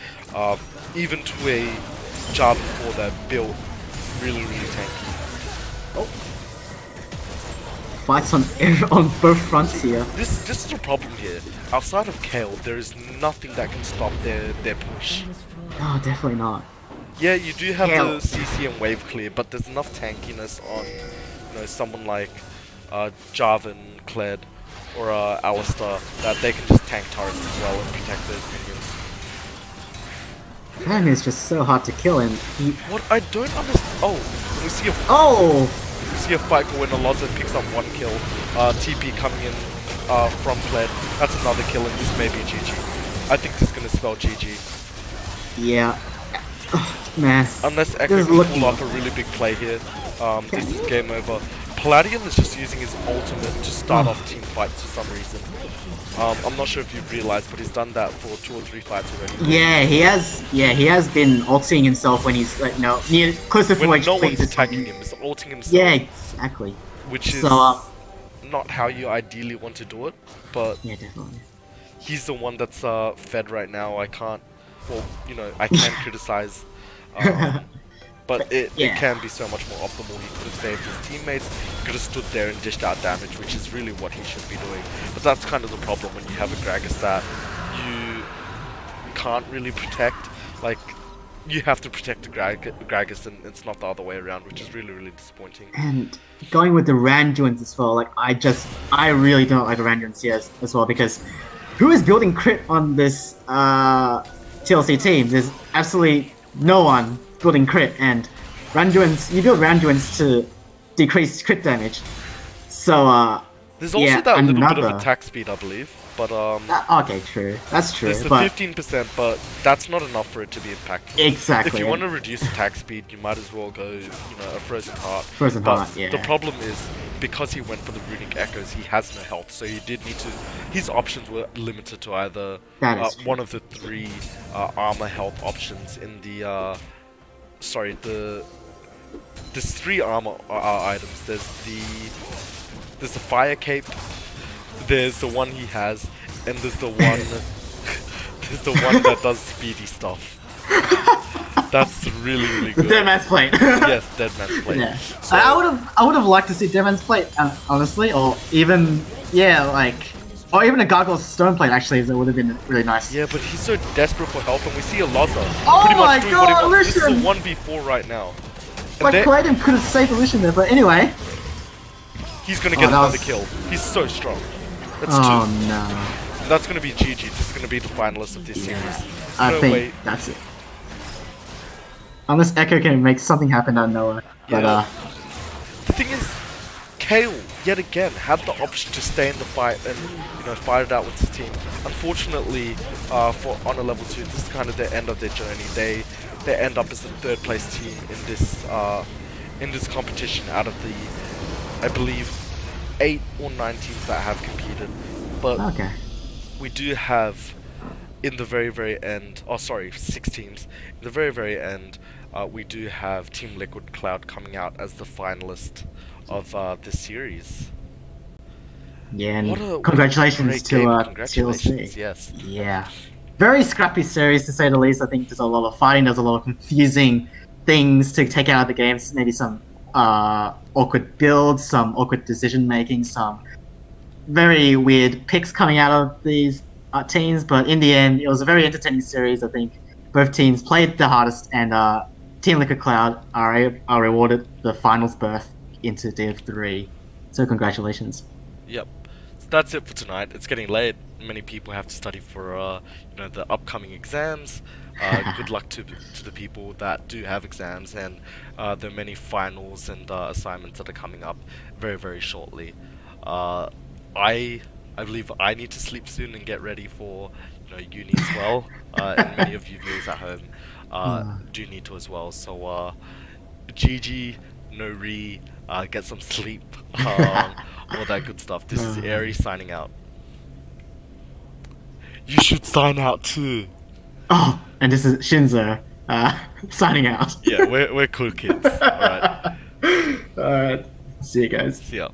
even to a Jarvan 4 that built really tanky. Fights on both fronts here. This is the problem here. Outside of Kayle, there is nothing that can stop their push. No, definitely not. Yeah, you do have the CC and wave clear, but there's enough tankiness on someone like Jarvan, Kled, or Alistar that they can just tank turrets as well and protect those minions. Man, is just so hard to kill, and what I don't understand. We see a fight when Alonso picks up one kill. TP coming in from Kled. That's another kill, and this may be GG. I think this is gonna spell GG. Yeah. Man. Unless Echo can pull off a really big play here, this is game over. Palladium is just using his ultimate to start off team fights for some reason. I'm not sure if you've realized, but he's done that for 2 or 3 fights already. Yeah, he has. Yeah, he has been ulting himself when he's near close to full HP. When no one's attacking him, he's ulting himself. Yeah, exactly. Which is not how you ideally want to do it, but yeah, definitely. He's the one that's fed right now. I can't. Well, I can criticize. But it can be so much more optimal. He could have saved his teammates, he could have stood there and dished out damage, which is really what he should be doing. But that's kind of the problem when you have a Gragas that you can't really protect. Like, you have to protect the Gragas and it's not the other way around, which is really disappointing. And going with the Randuins as well, like I really don't like the Randuins here as well, because who is building crit on this TLC team? There's absolutely no one building crit, and Randuins, you build Randuins to decrease crit damage. So There's also that little bit of attack speed, I believe, but okay, true. That's true. There's the 15%, but that's not enough for it to be impactful. Exactly. If you want to reduce attack speed, you might as well go, a Frozen Heart. Frozen Heart, yeah. The problem is, because he went for the Runic Echoes, he has no health, so he did need to... His options were limited to either one of the 3 armor health options in the... There's 3 armor items. There's the Fire Cape, there's the one he has, and there's the one that does speedy stuff. That's really, really good. The Dead Man's Plate. Yes, Dead Man's Plate. Yeah. So, I would have liked to see Dead Man's Plate, honestly, or even or even a Gargoyle's Stone Plate. Actually, that would have been really nice. Yeah, but he's so desperate for help, and we see a Loza pretty much doing what he wants. Lucian! This is a 1v4 right now. Like Kratom could have saved the Lucian there, but anyway. He's gonna get another kill. He's so strong. That's 2. No. That's gonna be GG. This is gonna be the finalist of this series. I think that's it. Unless Echo can make something happen out of nowhere. But the thing is, Kale yet again had the option to stay in the fight and fight it out with his team. Unfortunately, for Honor Level 2, this is kind of the end of their journey. They end up as the 3rd place team in this competition out of the, I believe, 8 or 9 teams that have competed. But we do have in the very, very end, 6 teams. In the very, very end, we do have Team LiquidCloud coming out as the finalist of this series. Yeah, and congratulations to congratulations, yes. Yeah. Very scrappy series, to say the least. I think there's a lot of fighting, there's a lot of confusing things to take out of the games. Maybe some awkward builds, some awkward decision making, some very weird picks coming out of these teams. But in the end, it was a very entertaining series. I think both teams played the hardest, and Team LiquidCloud are rewarded the finals berth into Div 3. So congratulations. Yep. So that's it for tonight. It's getting late. Many people have to study for the upcoming exams. Good luck to the people that do have exams, and there are many finals and assignments that are coming up very, very shortly. I believe I need to sleep soon and get ready for uni as well. And many of you viewers at home do need to as well. So GG, no re, get some sleep, all that good stuff. This is Aries signing out. You should sign out too. Oh, and this is Shinzo signing out. Yeah, we're cool kids. Alright. Alright. See you guys. See ya.